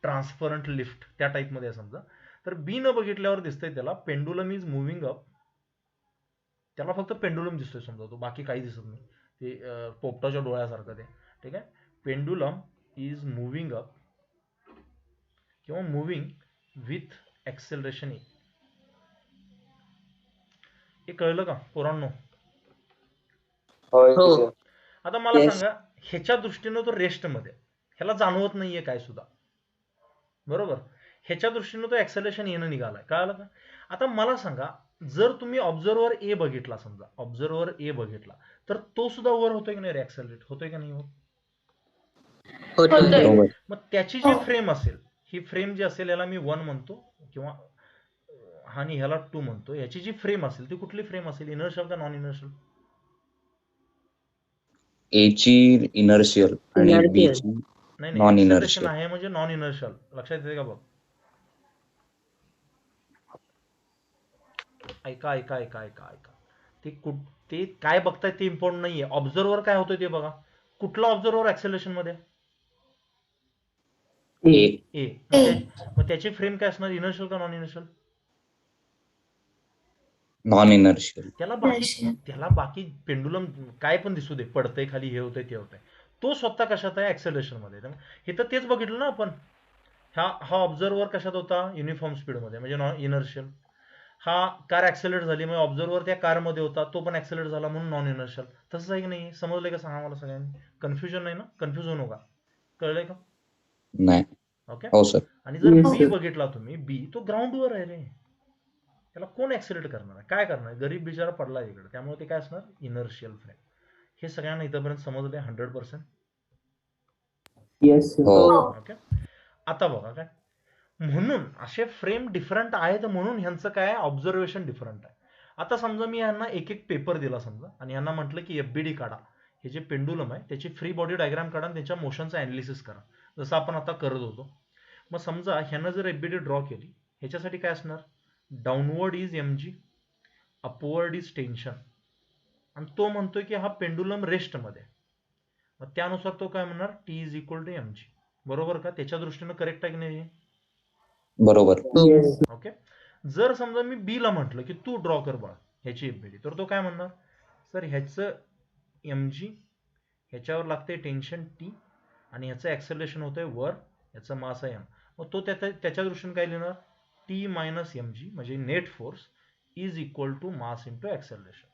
ट्रान्सपरंट लिफ्ट, त्या टाईपमध्ये आहे समजा, तर बी न बघितल्यावर दिसतंय त्याला पेंडुलम इज मुव्हिंग अप, त्याला फक्त पेंडुलम दिसतोय समजा, तो बाकी काही दिसत नाही, ते पोपटाच्या डोळ्यासारखं ते. ठीक आहे, पेंडुलम इज मुव्हिंग अप किंवा मुव्हिंग विथ ऍक्सेलरेशन ए. हे कळलं का पोरांनो? होय हो. सर. आता मला Yes. सांगा, ह्याच्या दृष्टीनं तो रेस्ट मध्ये, ह्याला जाणवत नाहीये काय सुद्धा, बरोबर, ह्याच्या दृष्टीनं तो ऍक्सेलरेशन येणं निघालाय, कळालं का? आता मला सांगा, जर तुम्ही ऑब्झर्वर ए बघितला, समजा ऑब्झर्वर ए बघितला, तर तो सुद्धा वर होतोय की नाही, ऍक्सेलरेट होतोय का नाही होत? होतोय. बरोबर. मग त्याची जी फ्रेम असेल, ही फ्रेम जी असेल याला मी 1 म्हणतो, किंवा आणि ह्याला 2 म्हणतो, याची जी फ्रेम असेल ती कुठली फ्रेम असेल, इनर्शियल का नॉन इनर्शियल? ए ची इनर्शियल आणि बी Inertial. ची नाही नॉन नाही, इनर्शियल. एक्सेलरेशन आहे म्हणजे नॉन इनर्शियल. लक्षात येते का बघ? ऐका ऐका ऐका ऐका ऐका. ते काय बघताय ते इम्पॉर्टंट नाहीये. ऑब्झर्वर काय होतंय ते बघा. कुठला ऑब्झर्वर ऍक्सेलरेशन मध्ये? ए ए. मग त्याची फ्रेम काय असणार? इनर्शियल का नॉन इनर्शियल? Non inertial. त्याला बाकी पेंडुलम काय पण दिसू दे, पडतंय खाली, हे होतंय ते होतंय, तो स्वतः कशात आहे? ऍक्सेलरेशन मध्ये. हे तर तेच बघितलं ना आपण. हा ऑब्झर्वर कशात होता? युनिफॉर्म स्पीड मध्ये, म्हणजे नॉन इनर्शियल. हा कार ऍक्सेलरेट झाली, मग ऑब्झर्वर त्या कार मध्ये होता, तो पण ऍक्सेलरेट झाला, म्हणून नॉन इनर्शियल. तसंच आहे की नाही? समजलंय का सांगा मला सगळ्यांनी? कन्फ्युजन नाही ना? कन्फ्युज होऊ नका. कळलंय का? नाही. ओके. हो सर. आणि जर Yes, बी sir. बघितला तुम्ही, बी तो ग्राउंडवर आहे रे. त्याला कोण ऍक्सेलरेट करणार आहे? काय करणार? गरीब बिचारा पडला इकडे, त्यामुळे ते काय असणार? Inertial frame. हे सगळ्यांना इथपर्यंत समजले 100%? Yes, sir. हो. ओके. आता बघा काय म्हणून असे फ्रेम डिफरंट आहेत, म्हणून ह्यांचं काय? ऑब्झर्वेशन डिफरंट आहे. आता समजा मी यांना एक एक पेपर दिला समजा, आणि यांना म्हटलं की एफबीडी काढा, हे जे पेंडुलम आहे त्याची फ्री बॉडी डायग्राम काढा आणि त्याच्या मोशनचं अनालिसिस करा, जसं आपण आता करत होतो. मग समजा ह्यानं जर एफबीडी ड्रॉ केली, ह्याच्यासाठी काय असणार? Downward is mg, upward is tension, आणि तो म्हणतोय की हा पेंडुलम रेस्ट मध्ये. मग त्यानुसार तो काय म्हणणार? T is equal to mg. बरोबर का? त्याच्या दृष्टीनं करेक्ट आहे की नाही? बरोबर. Yes, sir. ओके. जर समजा मी बी ला म्हटलं की तू ड्रॉ कर बा ह्याची एफबीडी, तर तो काय म्हणणार? सर ह्याचं mg, ह्याच्यावर लागते टेन्शन टी, आणि ह्याचं ऍक्सेलरेशन होतंय वर, ह्याचं मास आहे m. मग तो त्याच्या दृष्टीने काय लिहिणार? टी मायनस mg म्हणजे net force is equal to mass into acceleration.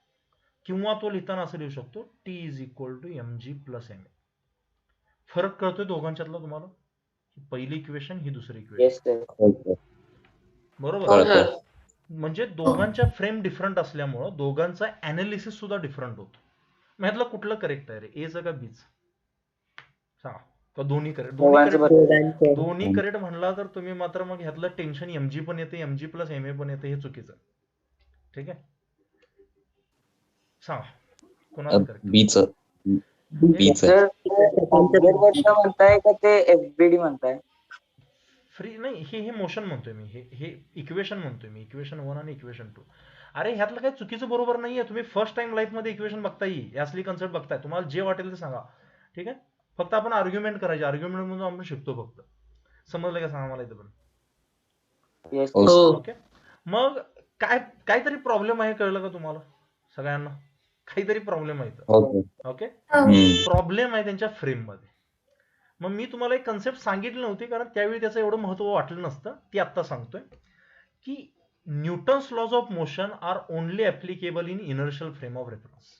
किंवा तो लिहिताना असं लिहू शकतो, T is equal to mg plus ma. फरक कळतोय दोघांच्यातला तुम्हाला? ही पहिली इक्वेशन, ही दुसरी इक्वेशन. Yes sir. हो सर. बरोबर. कळतं. म्हणजे दोघांच्या फ्रेम डिफरंट असल्यामुळं दोघांचा अनालिसिस सुद्धा डिफरंट होतो. मग ह्यातलं कुठलं करेक्ट आहे रे? एचं का बीच? सांगा. का दोन्ही करेक्ट? दोघांचं बरोबर. दोन्ही करेक्ट म्हणला तर तुम्ही मात्र मग ह्यातलं टेन्शन mg पण येते, mg प्लस ma पण येते, हे चुकीचं. ठीक आहे, सांगा कोणाचं करेक्ट? बीच बीच सर ऑब्झर्वरचं म्हणताय का ते एफबीडी म्हणताय? फ्री नाही, हे मोशन म्हणतोय मी, हे इक्वेशन म्हणतोय मी, इक्वेशन 1 आणि इक्वेशन 2. अरे ह्यातलं काही चुकीचं बरोबर नाहीये. तुम्ही फर्स्ट टाइम लाईफ मध्ये इक्वेशन बघताय, ही असली कन्सेप्ट बघताय, तुम्हाला जे वाटेल ते सांगा. ठीक आहे, फक्त आपण आर्ग्युमेंट करायचे, आर्ग्युमेंट म्हणून आपण शिकतो फक्त. समजलं का सांगा मला इथं पण? येस. ओके. मग काहीतरी प्रॉब्लेम आहे, कळलं का तुम्हाला सगळ्यांना? काहीतरी प्रॉब्लेम आहे इथं. ओके, प्रॉब्लेम आहे त्यांच्या फ्रेम मध्ये. मग मी तुम्हाला एक कन्सेप्ट सांगितली नव्हती, कारण त्यावेळी त्याचं एवढं महत्व वाटलं नसतं, ती आत्ता सांगतोय की Newton's laws of motion are only applicable in inertial frame of reference.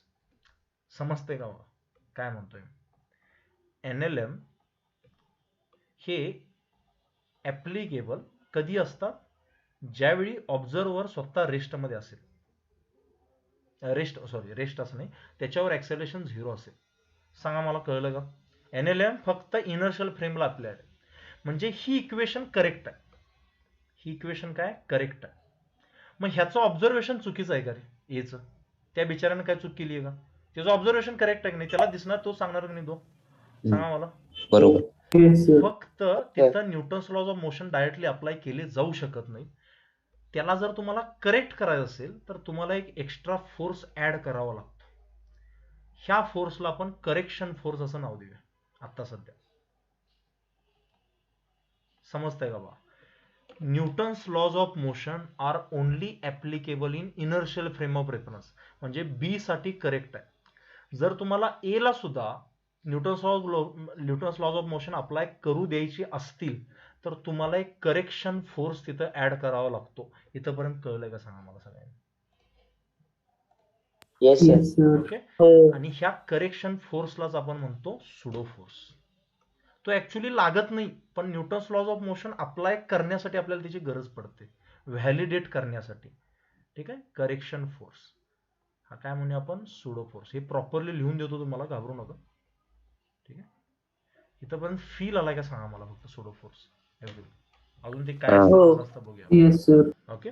समजते का काय म्हणतोय? NLM हे ऍप्लिकेबल कधी असतात? ज्यावेळी ऑब्झर्वर स्वतः रेस्टमध्ये असेल. रेस्ट असं नाही, त्याच्यावर ऍक्सेलरेशन 0 असेल. सांगा मला, कळलं का? NLM फक्त इनर्शियल फ्रेमला अप्लाय आहे. म्हणजे ही इक्वेशन करेक्ट आहे. ही इक्वेशन काय? करेक्ट आहे. मग ह्याचं ऑब्झर्वेशन चुकीचं आहे का रे? एचं त्या बिचाऱ्यानं काय चूक केली आहे का? त्याचं ऑब्झर्वेशन करेक्ट आहे की नाही? त्याला दिसणार, तो सांगणार की नाही? तो सांगा मला. बरोबर. Yes, sir. फक्त तिथं Newton's laws of motion directly apply केले जाऊ शकत नाही. त्याला जर तुम्हाला करेक्ट करायचं असेल तर तुम्हाला एक एक्स्ट्रा फोर्स ऍड करावा लागतो. ह्या फोर्सला आपण करेक्शन फोर्स असं नाव देऊया आता सध्या. समजतंय का बा? Newton's laws of motion are only applicable in inertial frame of reference. म्हणजे बी साठी करेक्ट आहे. जर तुम्हाला ए ला सुद्धा Newton's laws of motion apply करू द्यायची असतील तर तुम्हाला एक करेक्शन फोर्स तिथं ऍड करावा लागतो. इथंपर्यंत कळलंय का सांगा मला सगळ्यांनी? Yes Yes, sir. sir. Okay. आणि ह्या करेक्शन फोर्सलाच आपण म्हणतो सुडो फोर्स. तो ऍक्च्युली लागत नाही, पण Newton's laws of motion apply करण्यासाठी आपल्याला त्याची गरज पडते, व्हॅलिडेट करण्यासाठी. ठीक आहे, करेक्शन फोर्स हा काय म्हणूया आपण? Sudo force. हे प्रॉपरली लिहून देतो तुम्हाला, घाबरू नका. ठीक आहे, इथंपर्यंत फील आलाय का सांगा मला फक्त? सुडो फोर्स अजून ते काय असतं बघूया. Yes, sir. ओके.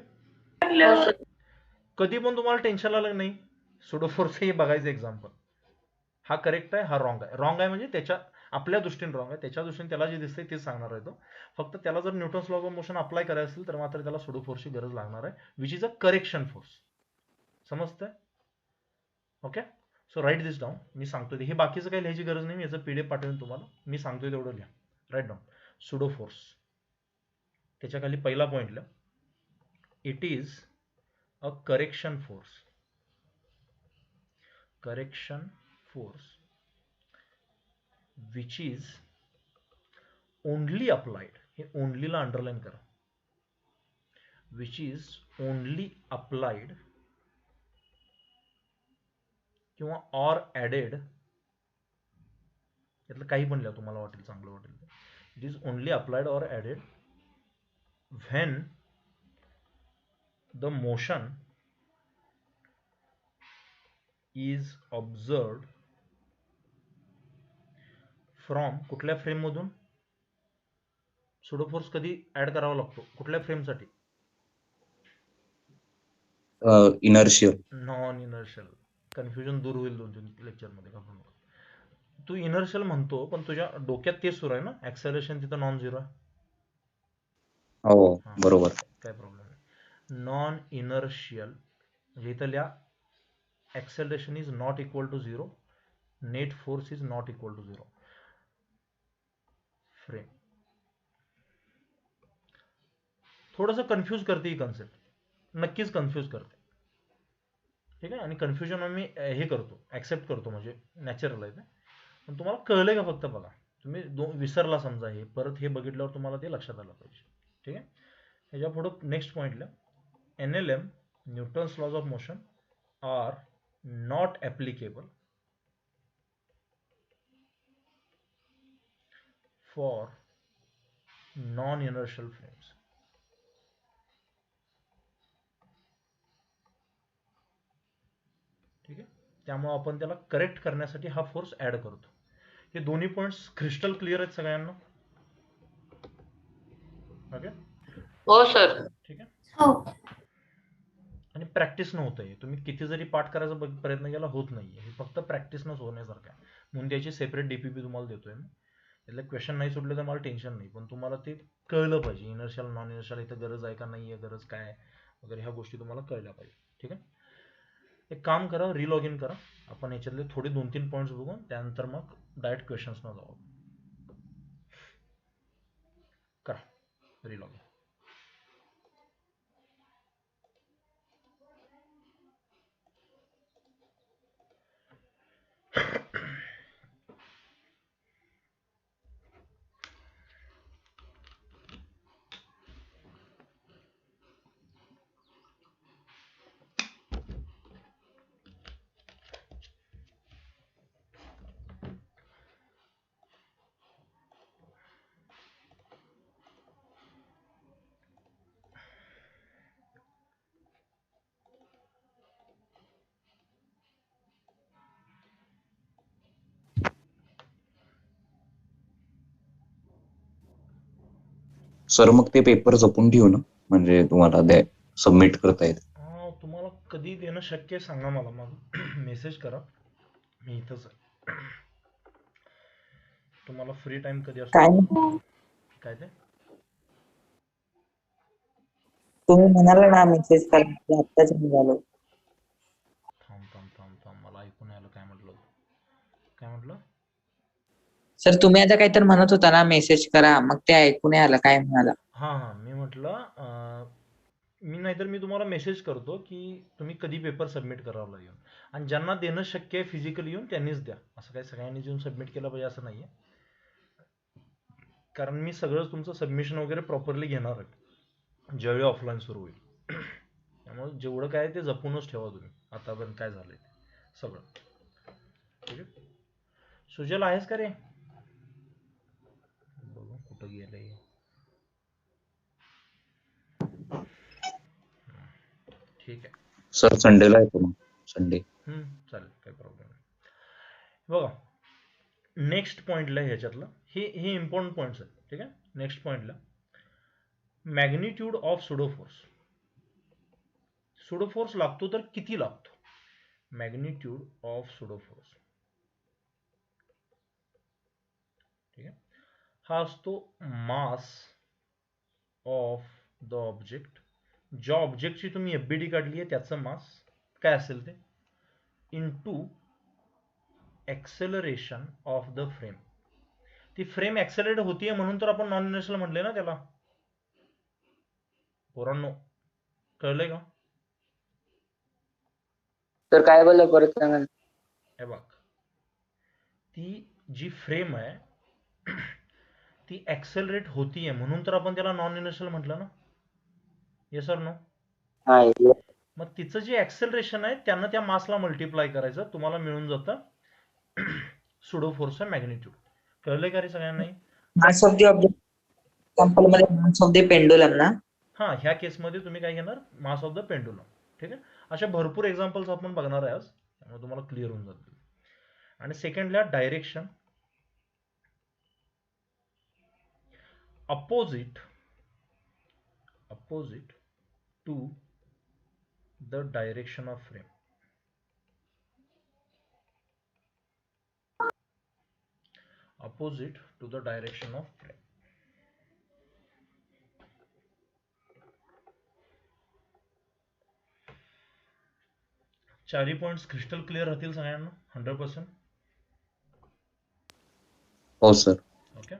कधी पण तुम्हाला टेन्शन आलं नाही, सुडो फोर्स हे बघायचं एक्झाम्पल. हा करेक्ट आहे, हा रॉंग आहे. रॉंग आहे म्हणजे त्याच्या आपल्या दृष्टीने रॉंग आहे, त्याच्या दृष्टीने त्याला जे दिसतंय तेच सांगणार आहे तो. फक्त त्याला जर Newton's law of motion apply करायचं असेल तर मात्र त्याला सुडो फोर्सची गरज लागणार आहे, which is a correction force. समजतंय? ओके, सो राईट दिस डाऊन. मी सांगतोय हे बाकीचं काही लिहायची गरज नाही, मी याचं पीडीएफ पाठवेन तुम्हाला. मी सांगतोय तेवढं लिहा. Write down pseudo force. त्याच्या खाली पहिला पॉईंट लिहा, it is a correction force. Correction force which is only applied, हे only ला अंडरलाइन करा, which is only applied किंवा or added, यातलं काही पण लिहा तुम्हाला वाटेल चांगलं वाटेल. it is only applied or added when the motion is observed from कुठल्या फ्रेम मधून. सुडो फोर्स कधी ऍड करावा लागतो, कुठल्या फ्रेमसाठी. इनर्शियल. Non inertial. कन्फ्युजन दूर होईल 2-3 लेक्चरमध्ये. तू इनर्शियल म्हणतो पण तुझ्या डोक्यात तेच सुरू आहे ना, ऍक्सेलरेशन तिथं नॉन झिरो आहे. हो बरोबर. काय प्रॉब्लेम नाही. नॉन इनर्शियल म्हणजे इथं लिहा, acceleration is not equal to zero, net force is not equal to zero. Frame थोडंसं कन्फ्यूज करते ही कन्सेप्ट, नक्कीच कन्फ्यूज करते. ठीक आहे, आणि कन्फ्युजन आम्ही हे करतो, ऍक्सेप्ट करतो, म्हणजे नॅचरल आहे ते. पण तुम्हाला कळलंय का फक्त बघा, तुम्ही विसरला समजा हे, परत हे बघितल्यावर तुम्हाला ते लक्षात आलं पाहिजे. ठीक आहे, ह्याच्या पुढं नेक्स्ट पॉईंटला, NLM Newton's laws of motion are not applicable for non inertial frames. ठीक आहे, त्यामुळे आपण त्याला करेक्ट करण्यासाठी हा फोर्स ऍड करतो. हे दोन्ही पॉइंट्स क्रिस्टल क्लिअर आहेत सगळ्यांना. ओके, हो सर. ठीक आहे. हो. आणि प्रॅक्टिस न होत आहे, तुम्ही किती जरी पाठ करायचा प्रयत्न केला होत नाहीये, हे फक्त प्रॅक्टिसनच होण्यासारखं आहे. म्हणून त्याची सेपरेट डीपीपी तुम्हाला देतोय मी. त्यातले क्वेश्चन नाही सुटले तर मला टेन्शन नाही, पण तुम्हाला ते कळलं पाहिजे, इनर्शियल नॉन इनर्शियल इथं गरज आहे का नाही आहे, गरज काय आहे वगैरे, ह्या गोष्टी तुम्हाला कळल्या पाहिजे. ठीक आहे, एक काम करा, रिलॉग इन करा. आपण याच्यातले थोडे 2-3 पॉईंट्स बघून त्यानंतर मग डायरेक्ट क्वेश्चन्स न जाऊ. करा रिलॉग इन. सर मग ते पेपर जपून ठेवू ना, म्हणजे तुम्हाला सबमिट करता येते. तुम्हाला कधी देणं शक्य आहे सांगा मला, मग मेसेज करा, मी इथंच आहे. तुम्हाला फ्री टाइम कधी असतो. काय ते तुम्ही म्हणाला ना मेसेज करा, आत्ताच निघालो. थांब मला ऐकून आलं काय म्हटलं. सर तुम्ही आता काहीतरी म्हणत होता ना, मेसेज करा, मग ते ऐकून आलं काय म्हणाला. हा मी म्हटलं मी तुम्हाला मेसेज करतो की तुम्ही कधी पेपर सबमिट करावं येऊन, आणि ज्यांना देणं शक्य आहे फिजिकली येऊन त्यांनीच द्या, असं काही सगळ्यांनी येऊन सबमिट केलं पाहिजे असं नाहीये. कारण मी सगळं तुमचं सबमिशन वगैरे प्रॉपरली घेणार आहे ज्यावेळी ऑफलाईन सुरू होईल. त्यामुळे जेवढं काय ते जपूनच ठेवा तुम्ही, आतापर्यंत काय झालंय ते सगळं. ठीक आहे, सुजल आहेस का रे. बघू कुठं गेलंय. ठीक आहे सर संडेला येतो मग. संडे चालेल, काही प्रॉब्लेम नाही. बघा नेक्स्ट पॉइंटला ह्याच्यातलं हे इम्पॉर्टंट पॉइंट्स आहेत. ठीक आहे, नेक्स्ट पॉइंटला magnitude of pseudo force. Pseudo force लागतो तर किती लागतो. मॅग्निट्यूड ऑफ सुडो फोर्स हा असतो मास ऑफ द ऑब्जेक्ट. ज्या ऑब्जेक्टची तुम्ही एफबीडी काढली आहे त्याचं मास काय असेल ते into acceleration of the frame. ती फ्रेम ऍक्सेलरेट होतीये म्हणून तर आपण नॉन इनर्शियल म्हटले ना त्याला. पोरांनो कळलंय का? तर काय बोललं परत सांगा ना. हे बघ, ती जी फ्रेम आहे ती ऍक्सेलरेट होतीये म्हणून तर आपण त्याला नॉन इनर्शियल म्हटलं ना. Yes or no? हा yes. मग तिचं जे ऍक्सेलरेशन आहे त्यानं त्या मासला मल्टिप्लाय करायचं, तुम्हाला मिळून जातं सुडो फोर्सचा मॅग्निट्यूड. कळलंय का रे सगळ्यांनाही? Mass of the object example मध्ये मास ऑफ द पेंडुलम ना. हा, ह्या केसमध्ये तुम्ही काय घेणार? मास ऑफ द पेंडुलम. ठीक आहे. अशा भरपूर एक्झाम्पल्स आपण बघणार आहे आज, त्यामुळे तुम्हाला क्लिअर होऊन जातील. आणि सेकंडला direction opposite to the direction of frame. Opposite to the direction of frame. चारही पॉइंट्स क्रिस्टल क्लिअर राहतील सगळ्यांना 100%? हो सर. ओके,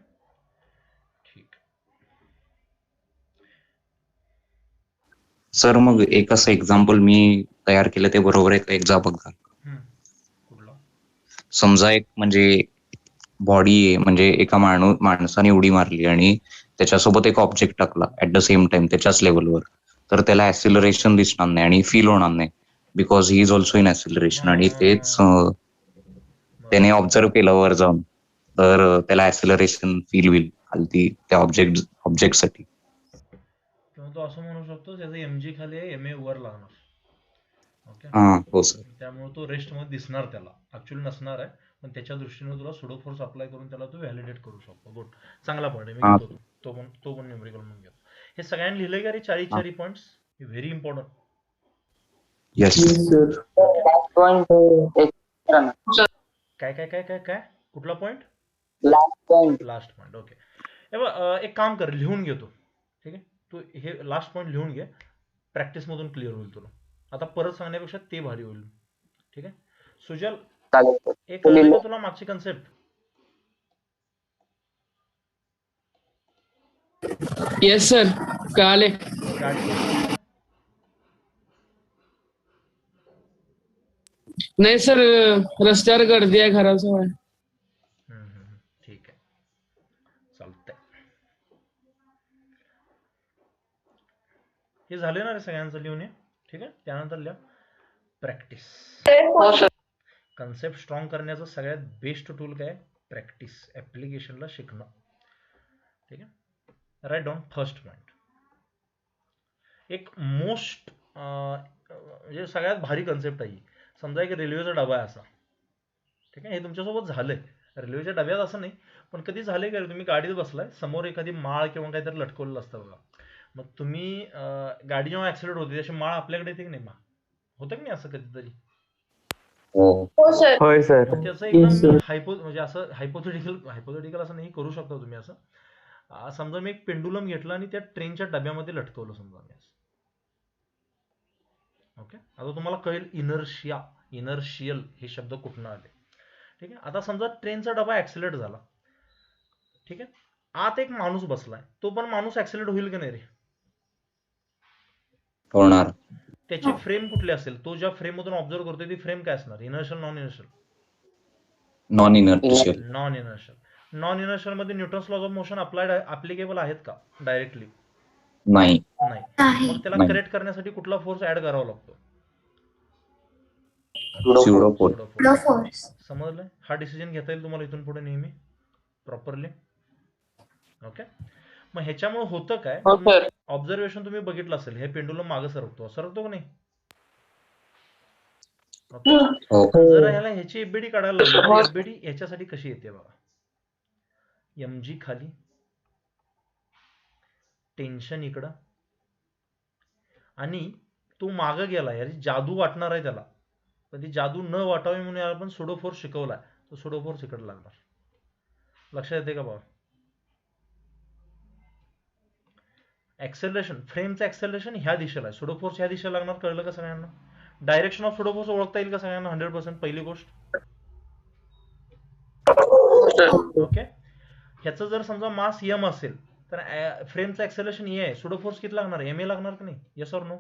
ठीक. सर मग एक असं एक्झाम्पल मी तयार केलं ते बरोबर आहे का? एक जा बघा. कुठला? समजा एक म्हणजे बॉडी आहे, म्हणजे एका माणसाने उडी मारली आणि त्याच्यासोबत एक ऑब्जेक्ट टाकला ऍट द सेम टाइम त्याच्याच लेवलवर, तर त्याला ऍक्सिलरेशन दिसणार नाही आणि फील होणार नाही because he is also in acceleration. आणि तेच त्याने ऑब्झर्व केलं वर जाऊन, तर त्याला ऍक्सिलरेशन फील होईल खालती त्या ऑब्जेक्टसाठी. किंवा तो असं म्हणू शकतो त्याचं एमजी खाली आहे, एमए वर लागणार. ओके, हा हो सर. त्यामुळे तो रेस्ट मध्ये दिसणार, त्याला ऍक्च्युअली नसणार आहे, पण त्याच्या दृष्टीने तुला सुडो फोर्स अप्लाय करून त्याला तू व्हॅलिडेट करू शकतो. गुड, चांगला पॉईंट आहे. मी घेतो तो पण न्यूमेरिकल म्हणून घेतो. हे सगळ्यांनी लिहिलंय का रे? चारी points very important. Yes sir. Last point एक करा ना. काय काय काय काय काय कुठला point? Last point. Last point. Okay, हे बघ, एक काम कर, लिहून घेतो. ठीक आहे, तू हे लास्ट पॉइंट लिहून घे, प्रॅक्टिस मधून क्लिअर होईल तुला. आता परत सांगण्यापेक्षा ते भारी होईल. ठीक आहे. सुजल, चालेल sir. एक कळलं का तुला मागची कन्सेप्ट? येस सर, कळाले. गाडी कशी? नाही सर, रस्त्यावर गर्दी आहे घराजवळ. ठीक आहे, चालतंय. हे झाले ना रे सगळ्यांचं लिहून ये. ठीक आहे, त्यानंतर लिहा प्रॅक्टिस. कन्सेप्ट स्ट्रॉंग करण्याचं सगळ्यात बेस्ट टूल काय? प्रॅक्टिस, ऍप्लिकेशनला शिकणं. ठीक आहे. Write down first point. एक मोस्ट म्हणजे सगळ्यात भारी कन्सेप्ट आहे. समजा एक रेल्वेचा डबा आहे असा. ठीक आहे, हे तुमच्यासोबत झालंय. रेल्वेच्या डब्यात असं नाही, पण कधी झालंय का तुम्ही गाडीत बसलाय, समोर एखादी माळ किंवा काहीतरी लटकवलेलं असतं बघा. मग तुम्ही गाडी जेव्हा ऍक्सिडेंट होते त्याची माळ आपल्याकडे येते की नाही? होतं की नाही असं कधीतरी? होय सर. त्याचं एकदम म्हणजे असं हायपोथेटिकल असं नाही करू शकता तुम्ही. असं समजा मी एक पेंडुलम घेतला आणि त्या ट्रेनच्या डब्यामध्ये लटकवलं समजा मी असं. ओके, आता तुम्हाला कळेल इनर्शियल हे शब्द कुठून आले. ठीक आहे. आता समजा ट्रेनचा डबा ऍक्सिलेट झाला. ठीक आहे, आत एक माणूस बसलाय, तो पण माणूस ऍक्सिलेट होईल की नाही रे? होणार. त्याची फ्रेम कुठली असेल? तो ज्या फ्रेम मधून ऑब्झर्व करतोय ती फ्रेम काय असणार? Inertial, non inertial? Non inertial. Non inertial. Non inertial मध्ये Newton's laws of motion applicable आहेत का डायरेक्टली? नाही. नाही. मग त्याला करेक्ट करण्यासाठी कुठला फोर्स ऍड करावा लागतो? Pseudo force. No force. समजलं? हा डिसिजन घेता येईल तुम्हाला इथून पुढे नेहमी प्रॉपरली. ओके, मग ह्याच्यामुळे होतं काय? हो सर. ऑब्झर्वेशन तुम्ही बघितलं असेल, हे पेंडुलम मागे सरकतो की नाही? ओके, हो. जर ह्याला ह्याची एफबीडी काढायला लागली, एफबीडी ह्याच्यासाठी कशी येते बघा. एमजी खाली, टेन्शन इकडं, आणि तो मागं गेला. याची जादू वाटणार आहे त्याला, पण ती जादू न वाटावी म्हणून याला पण सुडो फोर्स शिकवलाय. तो सुडो फोर्स इकडे लागणार. लक्षात येते का बाबा? ऍक्सेलरेशन, फ्रेमचं ऍक्सेलरेशन ह्या दिशेला आहे, सुडो फोर्स ह्या दिशेला लागणार. कळलं का सगळ्यांना? डायरेक्शन ऑफ सुडो फोर्स ओळखता येईल का सगळ्यांना? 100% पहिली गोष्ट. ओके, ह्याचं जर समजा मास एम असेल तर फ्रेमचं ऍक्सेलरेशन ए आहे, सुडो फोर्स किती लागणार? एम ए लागणार का नाही? Yes or no?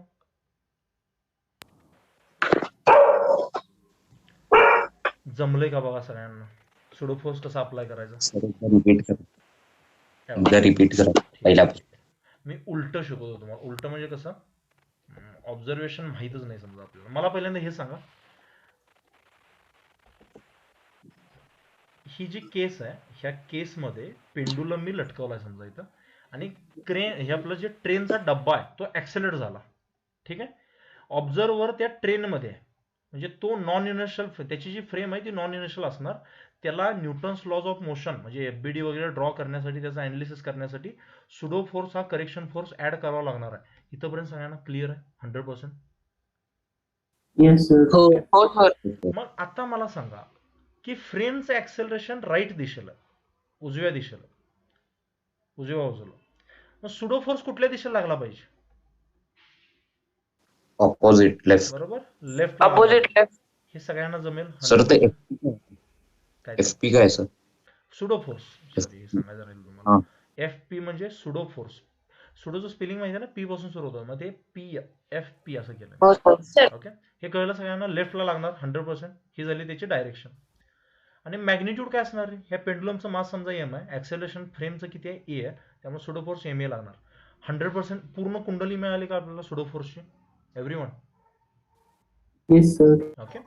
जमलंय का बघा सगळ्यांना? सुडो फोर्स कसा अप्लाय करायचा? सर रिपीट करा, एकदा रिपीट करा पहिला. मी उलट शिकवतो तुम्हाला. उलट म्हणजे कसं? ऑब्झर्वेशन माहीतच नाही समजा आपल्याला. मला पहिल्यांदा हे सांगा, ही जी केस आहे ह्या केसमध्ये पेंडुलम मी लटकवलाय समजा इथं, आणि क्रेन हे आपलं जे ट्रेनचा डब्बा आहे तो ऍक्सेलरेट झाला. ठीक आहे, ऑब्झर्वर त्या ट्रेनमध्ये आहे, म्हणजे तो नॉन युनिव्हर्सल, त्याची जी फ्रेम आहे ती नॉन युनिव्हर्सल असणार. त्याला न्यूटन्स लॉज ऑफ मोशन म्हणजे एफबीडी वगैरे ड्रॉ करण्यासाठी, त्याचा अनालिसिस करण्यासाठी सुडो फोर्स हा करेक्शन फोर्स ऍड करावा लागणार आहे. इथंपर्यंत सगळ्यांना क्लिअर आहे? 100%? Yes sir. हो हो सर. मग आता मला सांगा की फ्रेमचं ऍक्सेलरेशन राईट दिशेला, उजव्या दिशेला, उजव्या बाजूला, मग सुडो फोर्स कुठल्या दिशेला लागला पाहिजे? Opposite left. बरोबर, लेफ्ट. Opposite left. हे सगळ्यांना जमेल? सर ते 100%? काय एफपी काय सर? सुडो फोर्स, सॉरी हे सांगायचं राहील हा. तुम्हाला. एफ पी म्हणजे सुडो फोर्स. सुडोचं स्पेलिंग माहिती आहे ना, पी पासून सुरू होतं, मग ते पी एफ पी असं केलं. हो सर. ओके, हे कळलं सगळ्यांना? लेफ्टला लागणार 100%. ही झाली त्याची डायरेक्शन. आणि मॅग्निट्यूड काय असणार आहे? ह्या पेंडुलमचं मास समजा एम आहे, ऍक्सेलरेशन फ्रेमचं किती आहे? ए आहे, त्यामुळे सुडो फोर्स एम ए लागणार. 100% पूर्ण कुंडली मिळाली का आपल्याला सुडो फोर्सची? एव्हरीवन? Yes sir. ओके,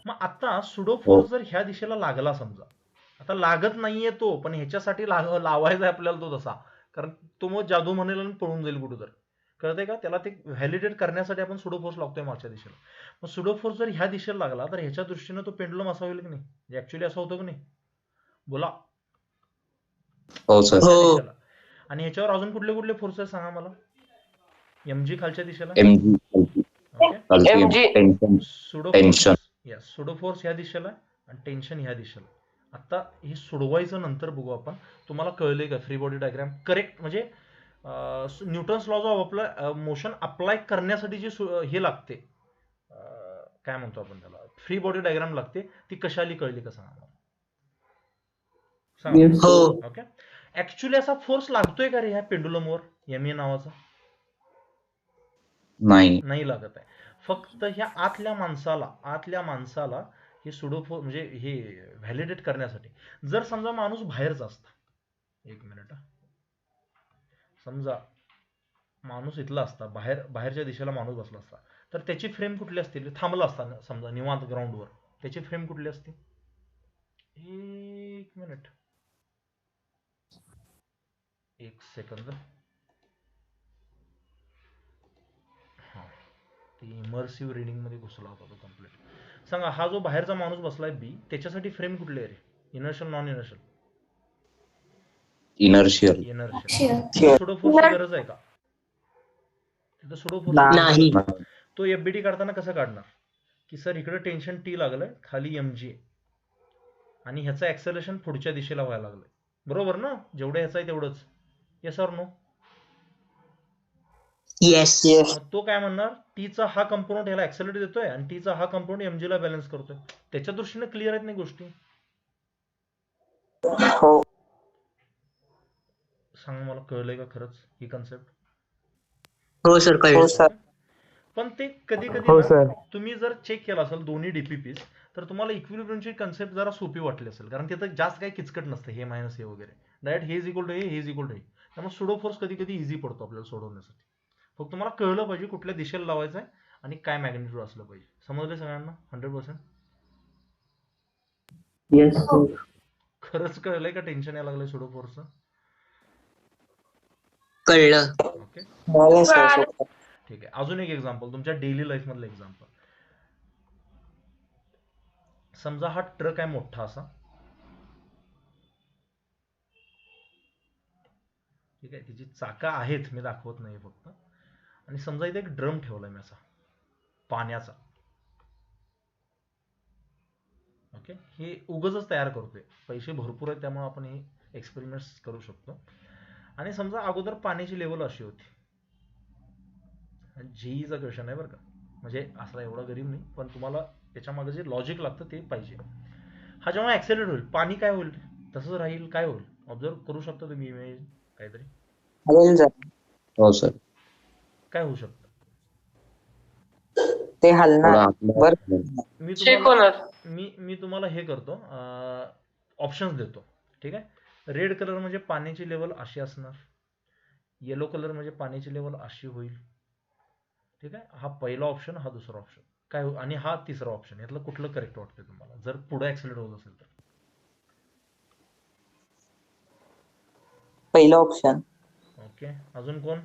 मग आता सुडो फोर्स जर ह्या दिशेला लागला समजा, आता लागत नाहीये तो, पण ह्याच्यासाठी लावायचा आहे आपल्याला तो तसा, कारण तो मग जादू म्हणेल आणि पळून जाईल कुठं तर. कळतंय का? त्याला ते व्हॅलिडेट करण्यासाठी आपण सुडो फोर्स लागतोय मागच्या दिशेला. मग सुडो फोर्स जर ह्या दिशेला लागला तर ह्याच्या दृष्टीने तो पेंडुलम असा होईल की नाही? ऍक्च्युली असं होतं की नाही? बोला. हो सर. त्या दिशेला. आणि ह्याच्यावर अजून कुठले कुठले फोर्सेस सांगा मला? एमजी खालच्या दिशेला, M G okay, MG. Tension. Pseudo tension. Force, yes, pseudo force ह्या दिशेला आणि टेन्शन ह्या दिशेला. आता हे सोडवायचं नंतर बघू आपण. तुम्हाला कळलंय का फ्री बॉडी डायग्राम? करेक्ट, म्हणजे न्यूटन्स लॉज ऑफ आपलं मोशन अप्लाय करण्यासाठी जी हे लागते, काय म्हणतो आपण त्याला, फ्री बॉडी डायग्राम लागते, ती कशाली कळली का सांगा मला? येस सांगा. सर. ओके, ऍक्च्युली असा फोर्स लागतोय का रे ह्या पेंडुलमवर, एम ए नावाचा? नाही. नाही लागत आहे. फक्त ह्या आतल्या माणसाला हे सुडो फोर्स म्हणजे हे व्हॅलिडेट करण्यासाठी. जर समजा माणूस बाहेरचा असता, एक मिनिट, समजा माणूस इथला असता, बाहेरच्या दिशेला माणूस बसला असता, तर त्याची फ्रेम कुठली असते? थांबला असता समजा निवांत ग्राउंडवर, त्याची फ्रेम कुठली असते? एक मिनिट, एक सेकंद. हा, ती इमर्सिव्ह रिडिंग मध्ये घुसला होता तो कम्प्लीट. सांगा, हा जो बाहेरचा माणूस बसलाय बी, त्याच्यासाठी फ्रेम कुठली आहे रे? Inertial, non inertial? Inertial. Inertial. Pseudo फोर्सची गरज आहे का तिथं? सुडो फोर्स नाही. तो एफबीडी काढताना कसं काढणार? की सर इकडे टेन्शन टी लागलंय, खाली एमजी, आणि ह्याचं ऍक्सेलरेशन पुढच्या दिशेला व्हायला लागलंय, बरोबर ना? जेवढं ह्याचं आहे तेवढंच. Yes or no? येस. मग तो काय म्हणणार? टीचा हा कंपोनंट ह्याला ऍक्सेलरेट देतोय आणि टीचा हा कंपोनंट एमजी ला बॅलन्स करतोय. त्याच्या दृष्टीने क्लिअर आहेत नाही गोष्टी? हो. सांगा मला, कळलंय का खरंच ही कन्सेप्ट? हो सर, कळलं. पण ते कधी कधी हो ना, सर. तुम्ही जर चेक केला असेल दोन्ही डीपीपीस, तर तुम्हाला इक्विलिब्रियमची कन्सेप्ट जरा सोपी वाटली असेल, कारण तिथं जास्त काही किचकट नसतं, हे मायनस हे वगैरे, डायरेक्ट हे इज इक्वल टू हे इज इक्वल टू हे. त्यामुळे सुडो फोर्स कधी कधी इझी पडतो आपल्याला सोडवण्यासाठी. फक्त तुम्हाला कळलं पाहिजे कुठल्या दिशेला लावायचं आहे आणि काय मॅग्निट्यूड असलं पाहिजे. समजलं सगळ्यांना? 100%? Yes sir. खरंच कळलंय का टेन्शन यायला लागलंय सुडो फोर्सचं? कळलं. Okay, sir. ठीक आहे. अजून एक एक्झाम्पल, तुमच्या डेली लाईफ मधलं एक्झाम्पल. समजा हा ट्रक आहे मोठा असा, ठीक आहे, तिची चाका आहेत, मी दाखवत नाही फक्त. आणि समजा इथे एक ड्रम ठेवलाय मी असा पाण्याचा. ओके, हे उगच तयार करतोय, पैसे भरपूर आहेत त्यामुळे आपण हे एक्सपेरिमेंट्स करू शकतो. आणि समजा अगोदर पाण्याची लेवल अशी होती, जेईचा क्वेश्चन आहे बरं का, म्हणजे असला एवढा गरीब नाही, पण तुम्हाला त्याच्या मागे जे लॉजिक लागतं ते पाहिजे. हा जेव्हा ऍक्सेलरेट होईल पाणी काय होईल, तसंच राहील, काय होईल ऑब्झर्व करू शकता तुम्ही इमेज काहीतरी हवेल जरा. हो सर. काय होऊ शकतं. ते हलणार. थोडं बर आतलं. मी शेक तुम्हाला होणार. मी तुम्हाला हे करतो, ऑप्शन्स देतो. ठीक आहे. रेड कलर म्हणजे पाण्याची लेवल अशी असणार, येलो कलर म्हणजे पाण्याची लेवल अशी होईल. ठीक आहे. हा पहिला ऑप्शन, हा दुसरा ऑप्शन काय आणि हा तिसरा ऑप्शन, यातलं कुठलं करेक्ट वाटतं तुम्हाला जर पुढे ऍक्सिलेट होत असेल तर. पहिलं ऑप्शन. ओके. अजून कोण.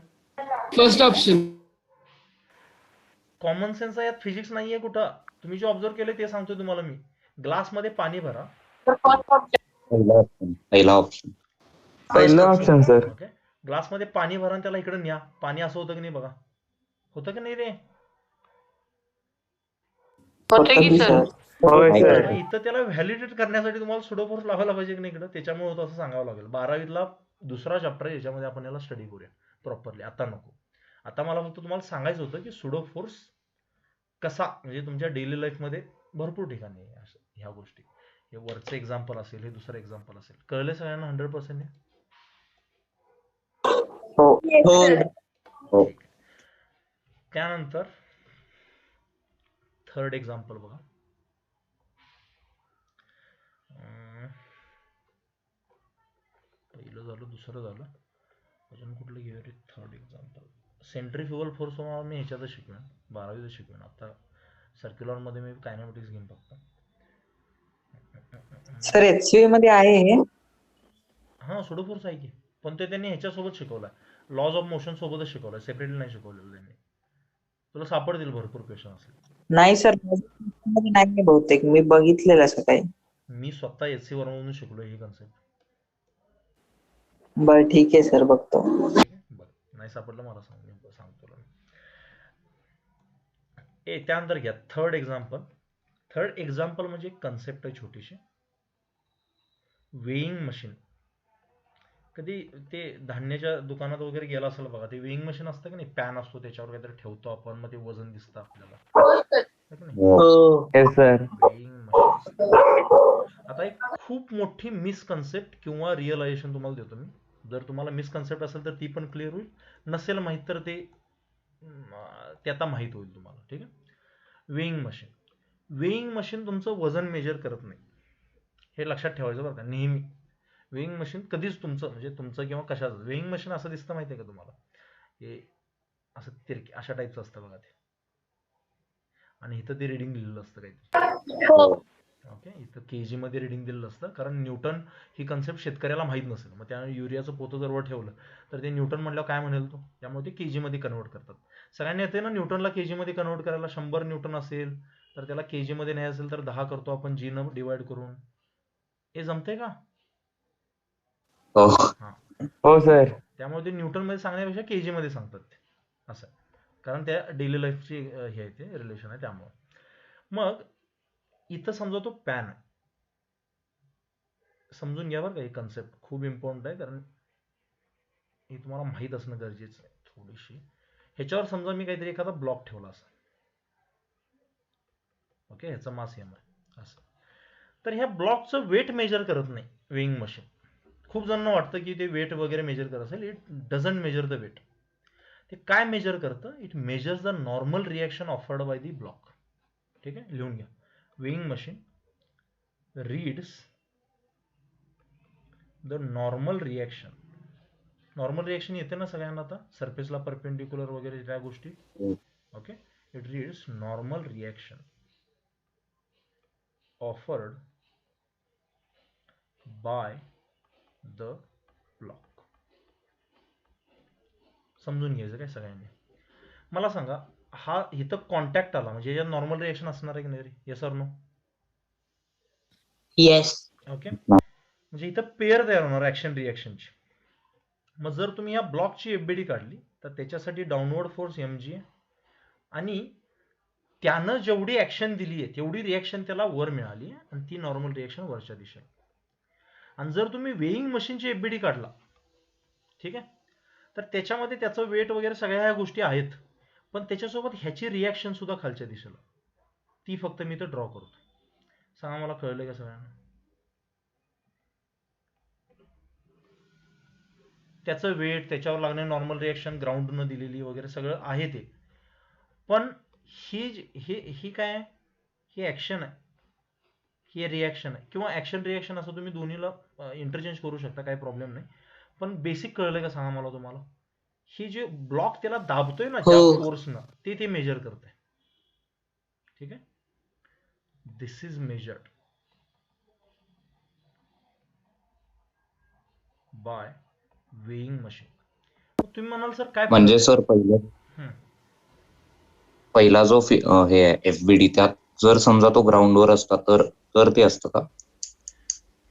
First option. कॉमन सेन्स यात फिजिक्स नाहीये कुठं. तुम्ही जे ऑब्झर्व केले ते सांगतोय तुम्हाला मी. ग्लासमध्ये पाणी भरा. पहिला ऑप्शन. पहिलं ऑप्शन सर. ओके. ग्लासमध्ये पाणी भरा आणि त्याला इकडे न्या. पाणी असं होतं की नाही बघा, होतं की नाही रे. होते की सर. होय मग सर. इथं त्याला व्हॅलिडेट करण्यासाठी तुम्हाला सुडो फोर्स लावायला पाहिजे की नाही इकडं, त्याच्यामुळे होतं असं सांगावं लागेल. 12वीतला दुसरा चॅप्टर आहे, याच्यामध्ये आपण याला स्टडी करूया प्रॉपरली. आता नको. आता मला फक्त तुम्हाला सांगायचं होतं की सुडो फोर्स कसा, म्हणजे तुमच्या डेली लाईफमध्ये भरपूर ठिकाणी आहे असं ह्या गोष्टी. हे वरचं एक्झाम्पल असेल, हे दुसरं एक्झाम्पल असेल. कळले सगळ्यांना 100%? हो हो. ठीक आहे. त्यानंतर थर्ड एक्झाम्पल बघा. पहिलं झालं, दुसरं झालं, अजून कुठलं घेऊया रे. थर्ड एक्झाम्पल सेंट्रीफ्युगल फोर्स मी ह्याच्यातच शिकवेन, 12वीतच शिकवेन. आता सर्क्युलरमध्ये मी कायनेमॅटिक्स घेईन फक्त. सर HCV मध्ये आहे हे? हां सुडो फोर्स आहे की, पण ते त्यांनी ह्याच्यासोबत शिकवलाय, लॉज ऑफ मोशन सोबतच शिकवलाय, सेपरेटली नाही शिकवलेलं त्यांनी. तुला सापडतील भरपूर क्वेश्चन असेल. नाही सर, मध्ये नाही बहुतेक, मी बघितलेलं असं काही. मी स्वतः HC वरून शिकलोय ही कन्सेप्ट. बरं ठीक आहे सर, बघतो. ठीक आहे. बरं नाही सापडलं मला सांग, मी सांगतो तुला. त्यानंतर घ्या थर्ड एक्झाम्पल. थर्ड एक्झाम्पल म्हणजे एक कन्सेप्ट आहे छोटीशी, वेईंग मशीन. कधी ते धान्याच्या दुकानात वगैरे गेला असेल बघा, ते वेईंग मशीन असतं की नाही, पॅन असतो त्याच्यावर काहीतरी ठेवतो आपण, मग ते वजन दिसतं आपल्याला, है की नाही. हो. Yes sir. Weighing machine. आता एक खूप मोठी मिसकन्सेप्ट किंवा रिअलायझेशन तुम्हाला देतो मी. जर तुम्हाला मिसकन्सेप्ट असेल तर ती पण क्लिअर होईल, नसेल माहीत तर ते आता माहीत होईल तुम्हाला. ठीक आहे. Weighing machine. वेईंग मशीन तुमचं वजन मेजर करत नाही, हे लक्षात ठेवायचं बरं का नेहमी. वेईंग मशीन कधीच तुमचं, म्हणजे तुमचं किंवा कशाचं, वेईंग मशीन असं दिसतं माहिती आहे का तुम्हाला, हे असं तिरकी अशा टाईपचं असतं बघा ते, आणि इथं ते रिडिंग लिहिलेलं असतं काहीतरी. ओके. इथं केजी मध्ये रिडिंग दिलेलं असतं, कारण न्यूटन ही कन्सेप्ट शेतकऱ्याला माहीत नसेल, मग त्याने युरियाचं पोतं जर वर ठेवलं तर ते न्यूटन म्हणल्यावर काय म्हणेल तो, त्यामुळे ते केजी मध्ये कन्वर्ट करतात. सगळ्यांनी येते ना न्यूटनला केजी मध्ये कन्वर्ट करायला. 100 न्यूटन असेल तर त्याला केजी मध्ये नाही असेल तर 10 करतो आपण जी न डिवाइड करून. हे जमते का. हो. हां. हो सर. त्यामुळे ते न्यूटन मध्ये सांगण्यापेक्षा केजी मध्ये सांगतात ते असं, कारण त्या डेली लाईफची हे आहे, ते रिलेशन आहे त्यामुळे. मग इथं समजा तो पॅन आहे, समजून घ्या बरं का, ही कन्सेप्ट खूप इम्पॉर्टंट आहे, कारण हे तुम्हाला माहीत असणं गरजेचं आहे थोडीशी. ह्याच्यावर समजा मी काहीतरी एखादा ब्लॉक ठेवला असं, ओके, ह्याचा मास एम आहे असं, तर ह्या ब्लॉकचं वेट मेजर करत नाही वेईंग मशीन. खूप जणांना वाटतं की ते वेट वगैरे मेजर करत असेल. It doesn't measure the weight. ते काय मेजर करतं, it measures the normal reaction offered by the block. ठीक आहे, लिहून घ्या. Weighing machine reads the normal reaction. Normal reaction येते ना सगळ्यांना आता, सरफेसला परपेंडिक्युलर वगैरे त्या गोष्टी. Okay. It reads normal reaction offered by the block. समजून घ्यायचं काय सगळ्यांनी. मला सांगा, हा इथं कॉन्टॅक्ट आला म्हणजे याच्यात नॉर्मल रिॲक्शन असणार आहे की नाही रे, yes or no. Yes. Okay. म्हणजे इथं पेअर तयार होणार ऍक्शन रिॲक्शनची. मग जर तुम्ही या ब्लॉकची एफबीडी काढली तर त्याच्यासाठी डाऊनवर्ड फोर्स mg आहे, आणि त्यानं जेवढी ऍक्शन दिली आहे तेवढी रिॲक्शन त्याला वर मिळाली आहे, आणि ती नॉर्मल रिॲक्शन वरच्या दिशेला. आणि जर तुम्ही वेईंग मशीनची एफबीडी काढला, ठीक आहे, तर त्याच्यामध्ये त्याचं वेट वगैरे सगळ्या ह्या गोष्टी आहेत, पण त्याच्यासोबत ह्याची रिॲक्शन सुद्धा खालच्या दिशेला, ती फक्त मी इथं ड्रॉ करतो. सांगा मला कळलंय का सगळ्यांना? त्याचं वेट, त्याच्यावर लागणारी नॉर्मल रिॲक्शन, ग्राउंडनं दिलेली वगैरे सगळं आहे ते. पण ही काय आहे? ही ॲक्शन आहे, ही रिॲक्शन आहे, किंवा ॲक्शन रिॲक्शन असं तुम्ही दोन्हीला इंटरचेंज करू शकता, काही प्रॉब्लेम नाही. पण बेसिक कळलंय का सांगा मला तुम्हाला? ही जे ब्लॉक त्याला दाबतोय ना ज्या हो. फोर्सनं, ते मेजर करतंय. ठीक आहे, this is measured by weighing machine. तुम्ही म्हणाल सर काय म्हणजे फरक सर आहे? पहिला जो हे आहे FBD, त्यात जर समजा तो ग्राउंडवर असता तर ते असतं का?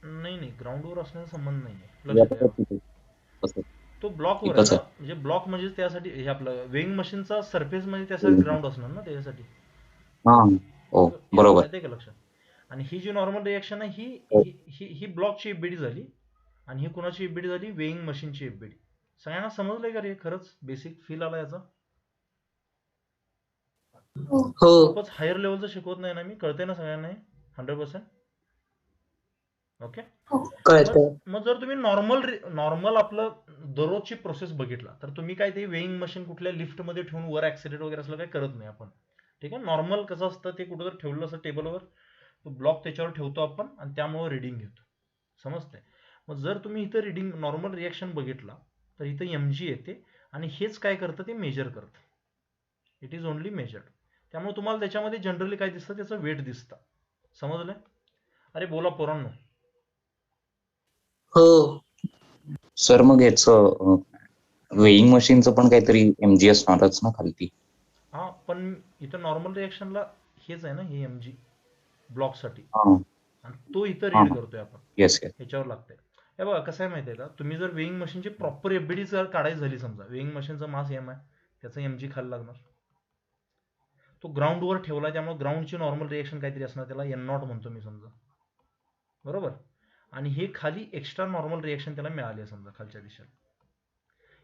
नाही, ग्राउंडवर असण्याचा संबंध नाही, लक्षात ठेवा. असं. तो ब्लॉकवर आहे एकच ना, आहे. म्हणजे ब्लॉक म्हणजे त्यासाठी हे आपलं वेइंग मशीनचा सरफेस म्हणजे त्यासाठी ग्राउंड असणार ना त्याच्यासाठी. हा, हो बरोबर. येते का लक्षात? आणि ही जी नॉर्मल रिॲक्शन आहे हो. ही ब्लॉकची FBD झाली, आणि ही कुणाची FBD झाली? वेइंग मशीनची FBD. सगळ्यांना समजलंय का रे? खरंच बेसिक फील आला याचा? हो. हो. खूपच हायर लेवलचं शिकवत नाही ना मी? कळते ना सगळ्यांना 100%? ओके. कळतंय. मग जर तुम्ही नॉर्मल आपलं दररोजची प्रोसेस बघितला, तर तुम्ही काय ते वेइंग मशीन कुठल्या लिफ्टमध्ये ठेवून वर ऍक्सिलेट वगैरे असलं काही करत नाही आपण. ठीक आहे, नॉर्मल कसं असतं, ते कुठं जर ठेवलं असं टेबलवर, तो ब्लॉक त्याच्यावर ठेवतो आपण आणि त्यामुळे रिडिंग घेतो. समजतंय? मग जर तुम्ही इथं रिडिंग नॉर्मल रिॲक्शन बघितला, तर इथं mg येते आणि हेच काय करतं, ते मेजर करतं. It is only measured. त्यामुळे तुम्हाला त्याच्यामध्ये जनरली काय दिसतं? त्याचं वेट दिसतं. समजलंय? अरे बोला पोरांनो. हो. सर मग याचं वेइंग मशीनचं पण काहीतरी MG असणारच ना खालती? हा, पण इथं नॉर्मल रिॲक्शनला हेच आहे ना, हे mg ब्लॉकसाठी, हा, आणि तो इथं हा. रीड करतोय आपण, येस. ह्याच्यावर लागतंय. हे बघा कसं आहे माहिती आहे का, तुम्ही जर वेइंग मशीनची प्रॉपर FBD जर काढायची झाली, समजा वेइंग मशीनचा मास m आहे, त्याचा mg खाली लागणार. तो ग्राउंडवर ठेवला, त्यामुळे ग्राउंडची नॉर्मल रिॲक्शन काहीतरी असणार, त्याला n0 म्हणतो मी समजा, बरोबर. आणि हे खाली एक्स्ट्रा नॉर्मल रिॲक्शन त्याला मिळाली आहे समजा खालच्या दिशेला.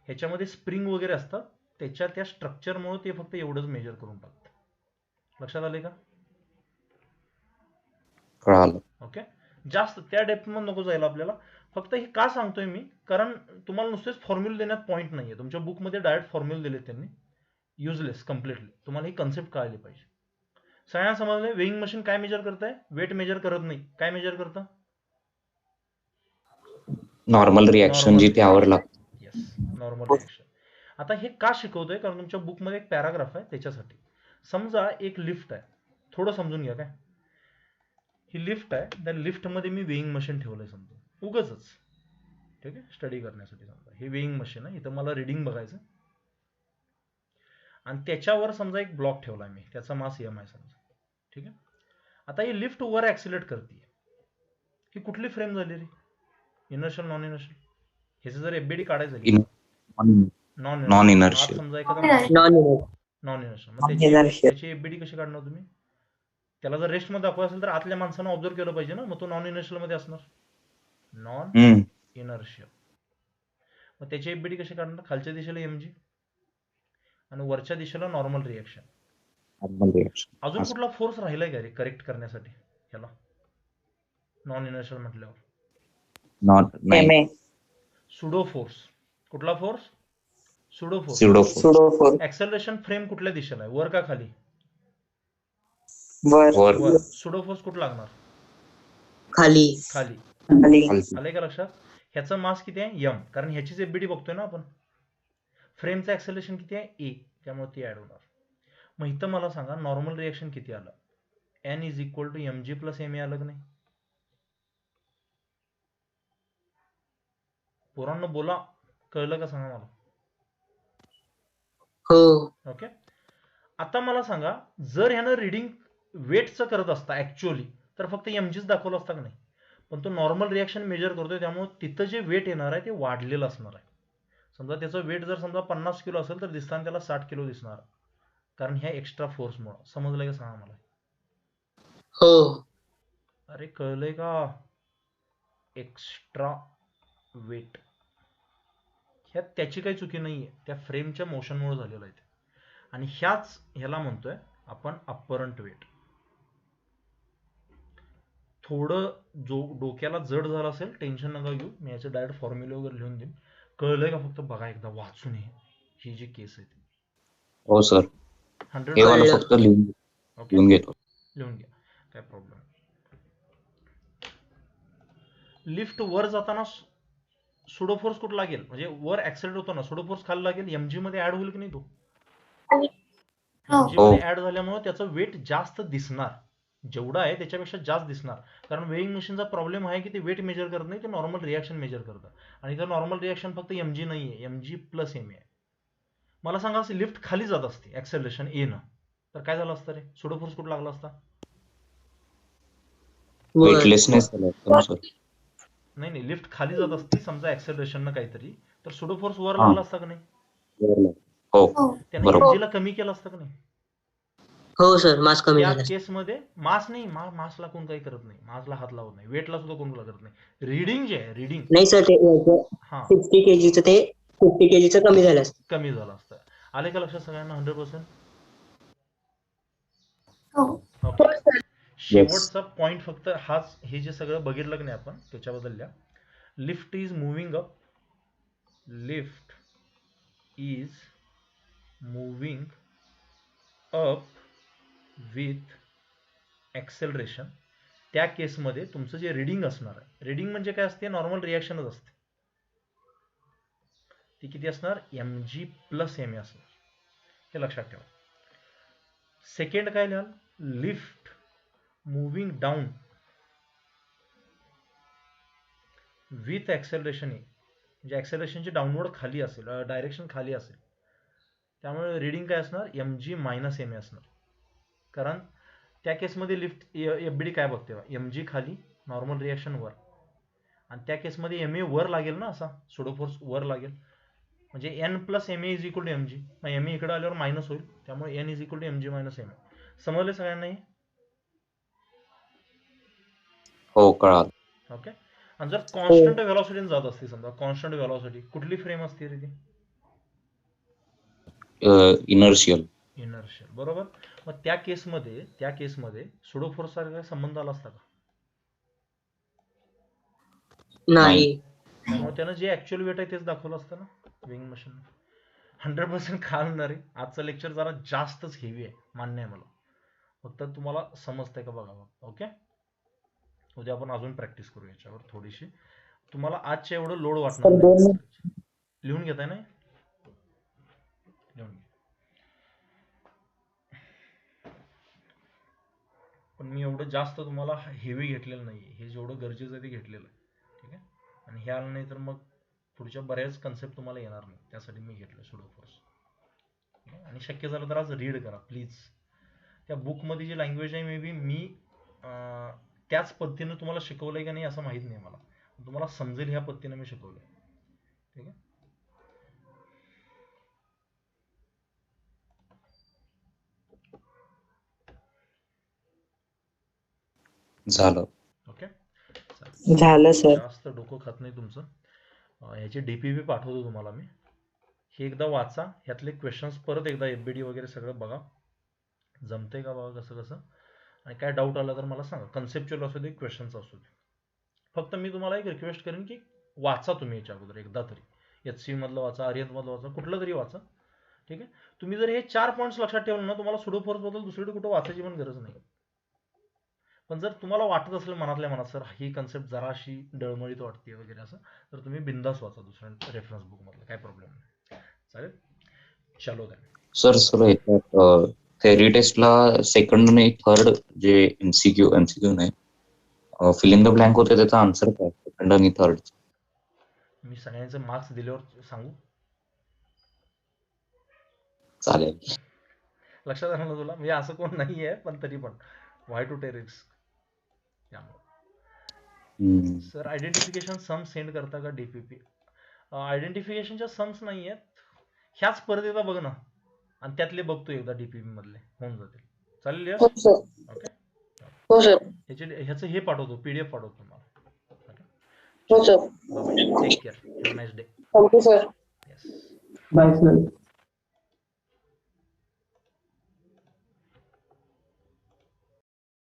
ह्याच्यामध्ये स्प्रिंग वगैरे असतात, त्याच्या त्या स्ट्रक्चरमुळे ते फक्त एवढंच मेजर करून टाकतं. लक्षात आले का? कळालं. ओके. जास्त त्या डेप्थमध्ये नको जायला आपल्याला. फक्त हे का सांगतोय मी, कारण तुम्हाला नुसतेच फॉर्म्युला देण्यात पॉईंट नाहीये. तुमच्या बुकमध्ये डायरेक्ट फॉर्म्युला दिलेत त्यांनी, युजलेस कम्प्लिटली. तुम्हाला ही कन्सेप्ट कळाली पाहिजे. सगळ्यांना समजलंय वेइंग मशीन काय मेजर करतंय? वेट मेजर करत नाही. काय मेजर करतं? नॉर्मल रिॲक्शन जी त्यावर लागते. Yes, normal reaction. आता हे का शिकवतोय? कारण तुमच्या बुकमध्ये एक पॅराग्राफ आहे त्याच्यासाठी. समजा एक लिफ्ट आहे, थोडं समजून घ्या काय. ही लिफ्ट आहे, त्या लिफ्टमध्ये मी वेइंग मशीन ठेवलंय समजा, उगाचच, ठीक आहे, स्टडी करण्यासाठी. समजा हे वेइंग मशीन आहे, इथं मला रिडिंग बघायचं, आणि त्याच्यावर समजा एक ब्लॉक ठेवला मी, त्याचा मास m आहे समजा. ठीक आहे. आता ही लिफ्ट वर ऍक्सिलेट करते. ही कुठली फ्रेम झाली रे? Inertial, non inertial? ह्याचं जर FBD काढायचं झाली, नॉन नॉन इनर्शियल. इनर्शियल. समजा एखादा नॉन इनर्शियल, मग त्याची FBD कशी काढणार तुम्ही? त्याला जर रेस्टमध्ये दाखवायचं असेल तर आतल्या माणसानं ऑब्झर्व केलं पाहिजे ना, मग तो नॉन इनर्शियल मध्ये असणार. Non inertial. मग त्याची FBD कशी काढणार? खालच्या दिशेला mg आणि वरच्या दिशेला नॉर्मल रिॲक्शन. अजून कुठला फोर्स राहिलाय का रे करेक्ट करण्यासाठी ह्याला, नॉन इनर्शियल म्हटल्यावर? Pseudo force. कुठला force? Pseudo force. Acceleration frame कुठल्या दिशेला आहे, वर का खाली? वर. सुडो फोर्स कुठं लागणार? खाली. आलंय का लक्षात? ह्याचा मास किती आहे? m, कारण ह्याचीच FBD बघतोय ना आपण. फ्रेमचं ऍक्सेलरेशन किती आहे? a, त्यामुळे ती ऍड होणार. मग इथं मला सांगा नॉर्मल रिॲक्शन किती आलं? n is equal to mg plus ma आलं की नाही? पोरांनो बोला, कळलं का सांगा मला? हो. ओके. आता मला सांगा, जर ह्यानं रिडिंग वेटचं करत असता ऍक्च्युअली, तर फक्त mgच दाखवलं असता का नाही? पण तो नॉर्मल रिॲक्शन मेजर करतोय, त्यामुळे तिथं जे वेट येणार आहे ते वाढलेलं असणार आहे. समजा त्याचं वेट जर समजा 50 किलो असेल, तर दिसताना त्याला 60 किलो दिसणार, कारण ह्या एक्स्ट्रा फोर्समुळे. समजलंय का सांगा मला? हो. अरे कळलंय का? एक्स्ट्रा वेट, ह्यात त्याची काही चुकी नाहीये, त्या फ्रेमच्या मोशनमुळे झालेलं आहे. आणि ह्याला म्हणतोय आपण अपरंट वेट. थोडं जो डोक्याला जड झालं असेल टेन्शन नका घेऊ, मी याचे डायरेक्ट फॉर्म्युले वगैरे लिहून देईन. कळलंय का? फक्त बघा एकदा वाचून ही जी केस आहे ती हो सर, 100 हे वाला फक्त ओके लिहून घेतो. लिहून घ्या, काय प्रॉब्लेम. लिफ्ट वर जाताना सुडो फोर्स कुठं लागेल, म्हणजे वर ऍक्सिलेट होतो ना, सुडो फोर्स खाली लागेल, एमजी मध्ये ऍड होईल की नाही तो? हो. एमजी मध्ये ऍड झाल्यामुळे त्याचं वेट जास्त दिसणार, जेवढं आहे त्याच्यापेक्षा जास्त दिसणार. कारण वेइंग मशीनचा प्रॉब्लेम आहे की ते वेट मेजर करत नाही, ते नॉर्मल रिॲक्शन मेजर करतं. आणि इथं नॉर्मल रिॲक्शन फक्त एमजी नाही आहे, एमजी प्लस एम आहे. मला सांगा, असे लिफ्ट खाली जात असते ऍक्सेलरेशन ए न, तर काय झालं असतं रे? सुडो फोर्स कुठं लागला असता? वेटलेसनेस झाला एकदम सर. नाही, लिफ्ट खाली जात असती समजा ऍक्सेलरेशन न काहीतरी, तर सुडो फोर्स वर हा. लागला असता का नाही? हो हो. त्याने बरोबर. एमजी ला कमी केलं असतं का नाही? हो सर, मास कमी त्या झाला. केसमध्ये मास नाही, मासला कोण काही करत नाही, मासला हात लावत नाही, वेटला सुद्धा कोण करत नाही. रीडिंग जे आहे, रीडिंग नाही सर, ते हा 60 kg ते 50 kg कमी झालं असतं. कमी झालं असतं. आले का लक्षात सगळ्यांना 100%? हो. ओके. शेवटचा पॉइंट फक्त हाच, हे जे सगळं बघितलं की नाही आपण त्याच्याबद्दल लिहा. Lift is moving up, lift is moving up with acceleration. त्या केसमध्ये तुमचं जे रीडिंग असणार आहे, रीडिंग म्हणजे काय असते? नॉर्मल रिॲक्शनच असते. ती किती असणार? mg प्लस एम असणार, हे लक्षात ठेवा. सेकंड काय लिहाल? Lift moving down with acceleration A, म्हणजे ऍक्सेलरेशनची डाऊनवर्ड खाली असेल, डायरेक्शन खाली असेल, त्यामुळे रीडिंग काय असणार? mg मायनस एम असणार. कारण त्या केसमध्ये लिफ्ट एफबीडी काय बघते? mg खाली, नॉर्मल रिॲक्शन वर, आणि त्या केसमध्ये एम ए वर लागेल ना, असा सुडो फोर्स वर लागेल, म्हणजे N plus M A is equal to M G. मग एम ए इकडे आल्यावर मायनस होईल, त्यामुळे N is equal to M G minus M A. समजले सगळ्यांना हे? हो कळाल. ओके. आणि जर कॉन्स्टंट व्हेलॉसिटीने जात असते, समजा कॉन्स्टंट व्हेलॉसिटी, कुठली फ्रेम असते रे ती? इनर्शियल. इनर्शियल, बरोबर. मग त्या केसमध्ये सुडो फोर्स सारखा संबंध आला असता का? नाही. त्यामुळे त्यानं जे ऍक्च्युअल वेट आहे तेच दाखवलं असतं ना विंग मशीन. 100% खालणार आहे. आजचं लेक्चर जरा जास्तच हेवी आहे, मान्य आहे मला, फक्त तुम्हाला समजतंय का बघा. ओके, उद्या आपण अजून प्रॅक्टिस करू याच्यावर थोडीशी. तुम्हाला आजच्या एवढं लोड वाटणार नाही. लिहून घेताय ना? लिहून घ्या. पण मी एवढं जास्त तुम्हाला हेवी घेतलेलं नाही, हे जेवढं गरजेचं आहे ते घेतलेलं आहे. ठीक आहे. आणि हे आलं नाही तर मग पुढच्या बऱ्याच कन्सेप्ट तुम्हाला येणार नाही, त्यासाठी मी घेतलं सुडो फोर्स. आणि शक्य झालं तर आज रीड करा प्लीज. त्या बुकमध्ये जी लँग्वेज आहे, मे बी मी त्याच पद्धतीनं तुम्हाला शिकवलंय का नाही असं माहित नाही मला, तुम्हाला समजेल ह्या पद्धतीनं मी शिकवलंय. ठीक आहे. झालं. ओके, झालं सर. जास्त डोकं खात नाही तुमचं. ह्याची डीपीपी पाठवतो तुम्हाला मी, हे एकदा वाचा, ह्यातले क्वेश्चन्स परत एकदा एफबीडी वगैरे सगळं बघा, जमतंय का बघा कसं कसं. आणि काय डाऊट आला तर मला सांगा, कन्सेप्च्युअल असू दे, क्वेश्चन्स असू दे. फक्त मी तुम्हाला एक रिक्वेस्ट करेन की वाचा तुम्ही याच्या अगोदर एकदा तरी, HC मधलं वाचा, आर्यन मधलं वाचा, कुठलं तरी वाचा. ठीक आहे. तुम्ही जर हे 4 पॉईंट्स लक्षात ठेवलं ना, तुम्हाला सुडो फोर्स बद्दल दुसरीकडे कुठं वाचायची पण गरज नाही. पण जर तुम्हाला वाटत असेल मनातल्या मनात, सर ही कन्सेप्ट जराशी डळमळीत वाटते वगैरे असं, तर तुम्ही बिंदास वाचा दुसऱ्या रेफरन्स बुक मधलं, काय प्रॉब्लेम नाही. चालेल, चलो द्या. सर थेअरी टेस्टला सेकंड आणि थर्ड जे एमसीक्यू नाही, फिल इन द ब्लँक होते, त्याचा आन्सर काय सेकंड आणि थर्ड? मी सगळ्यांचे मार्क्स दिल्यावर सांगू? चालेल. लक्षात आलं ना तुला? म्हणजे असं कोण नाही आहे, पण तरी पण व्हाय टू टेक रिस्क. त्यामुळे सर आयडेंटिफिकेशन सम सेंड करता का डीपीपी? आयडेंटिफिकेशनच्या समस नाही आहेत, ह्याच परत एकदा बघ ना, आणि त्यातले बघतो एकदा डीपीपी मधले, होऊन जातील. चालेल यश? ओके, हो सर. ह्याचं हे पाठवतो, PDF पाठवतो तुम्हाला. हो sir. Take care, have a nice day. Thank you sir. Yes. Bye sir.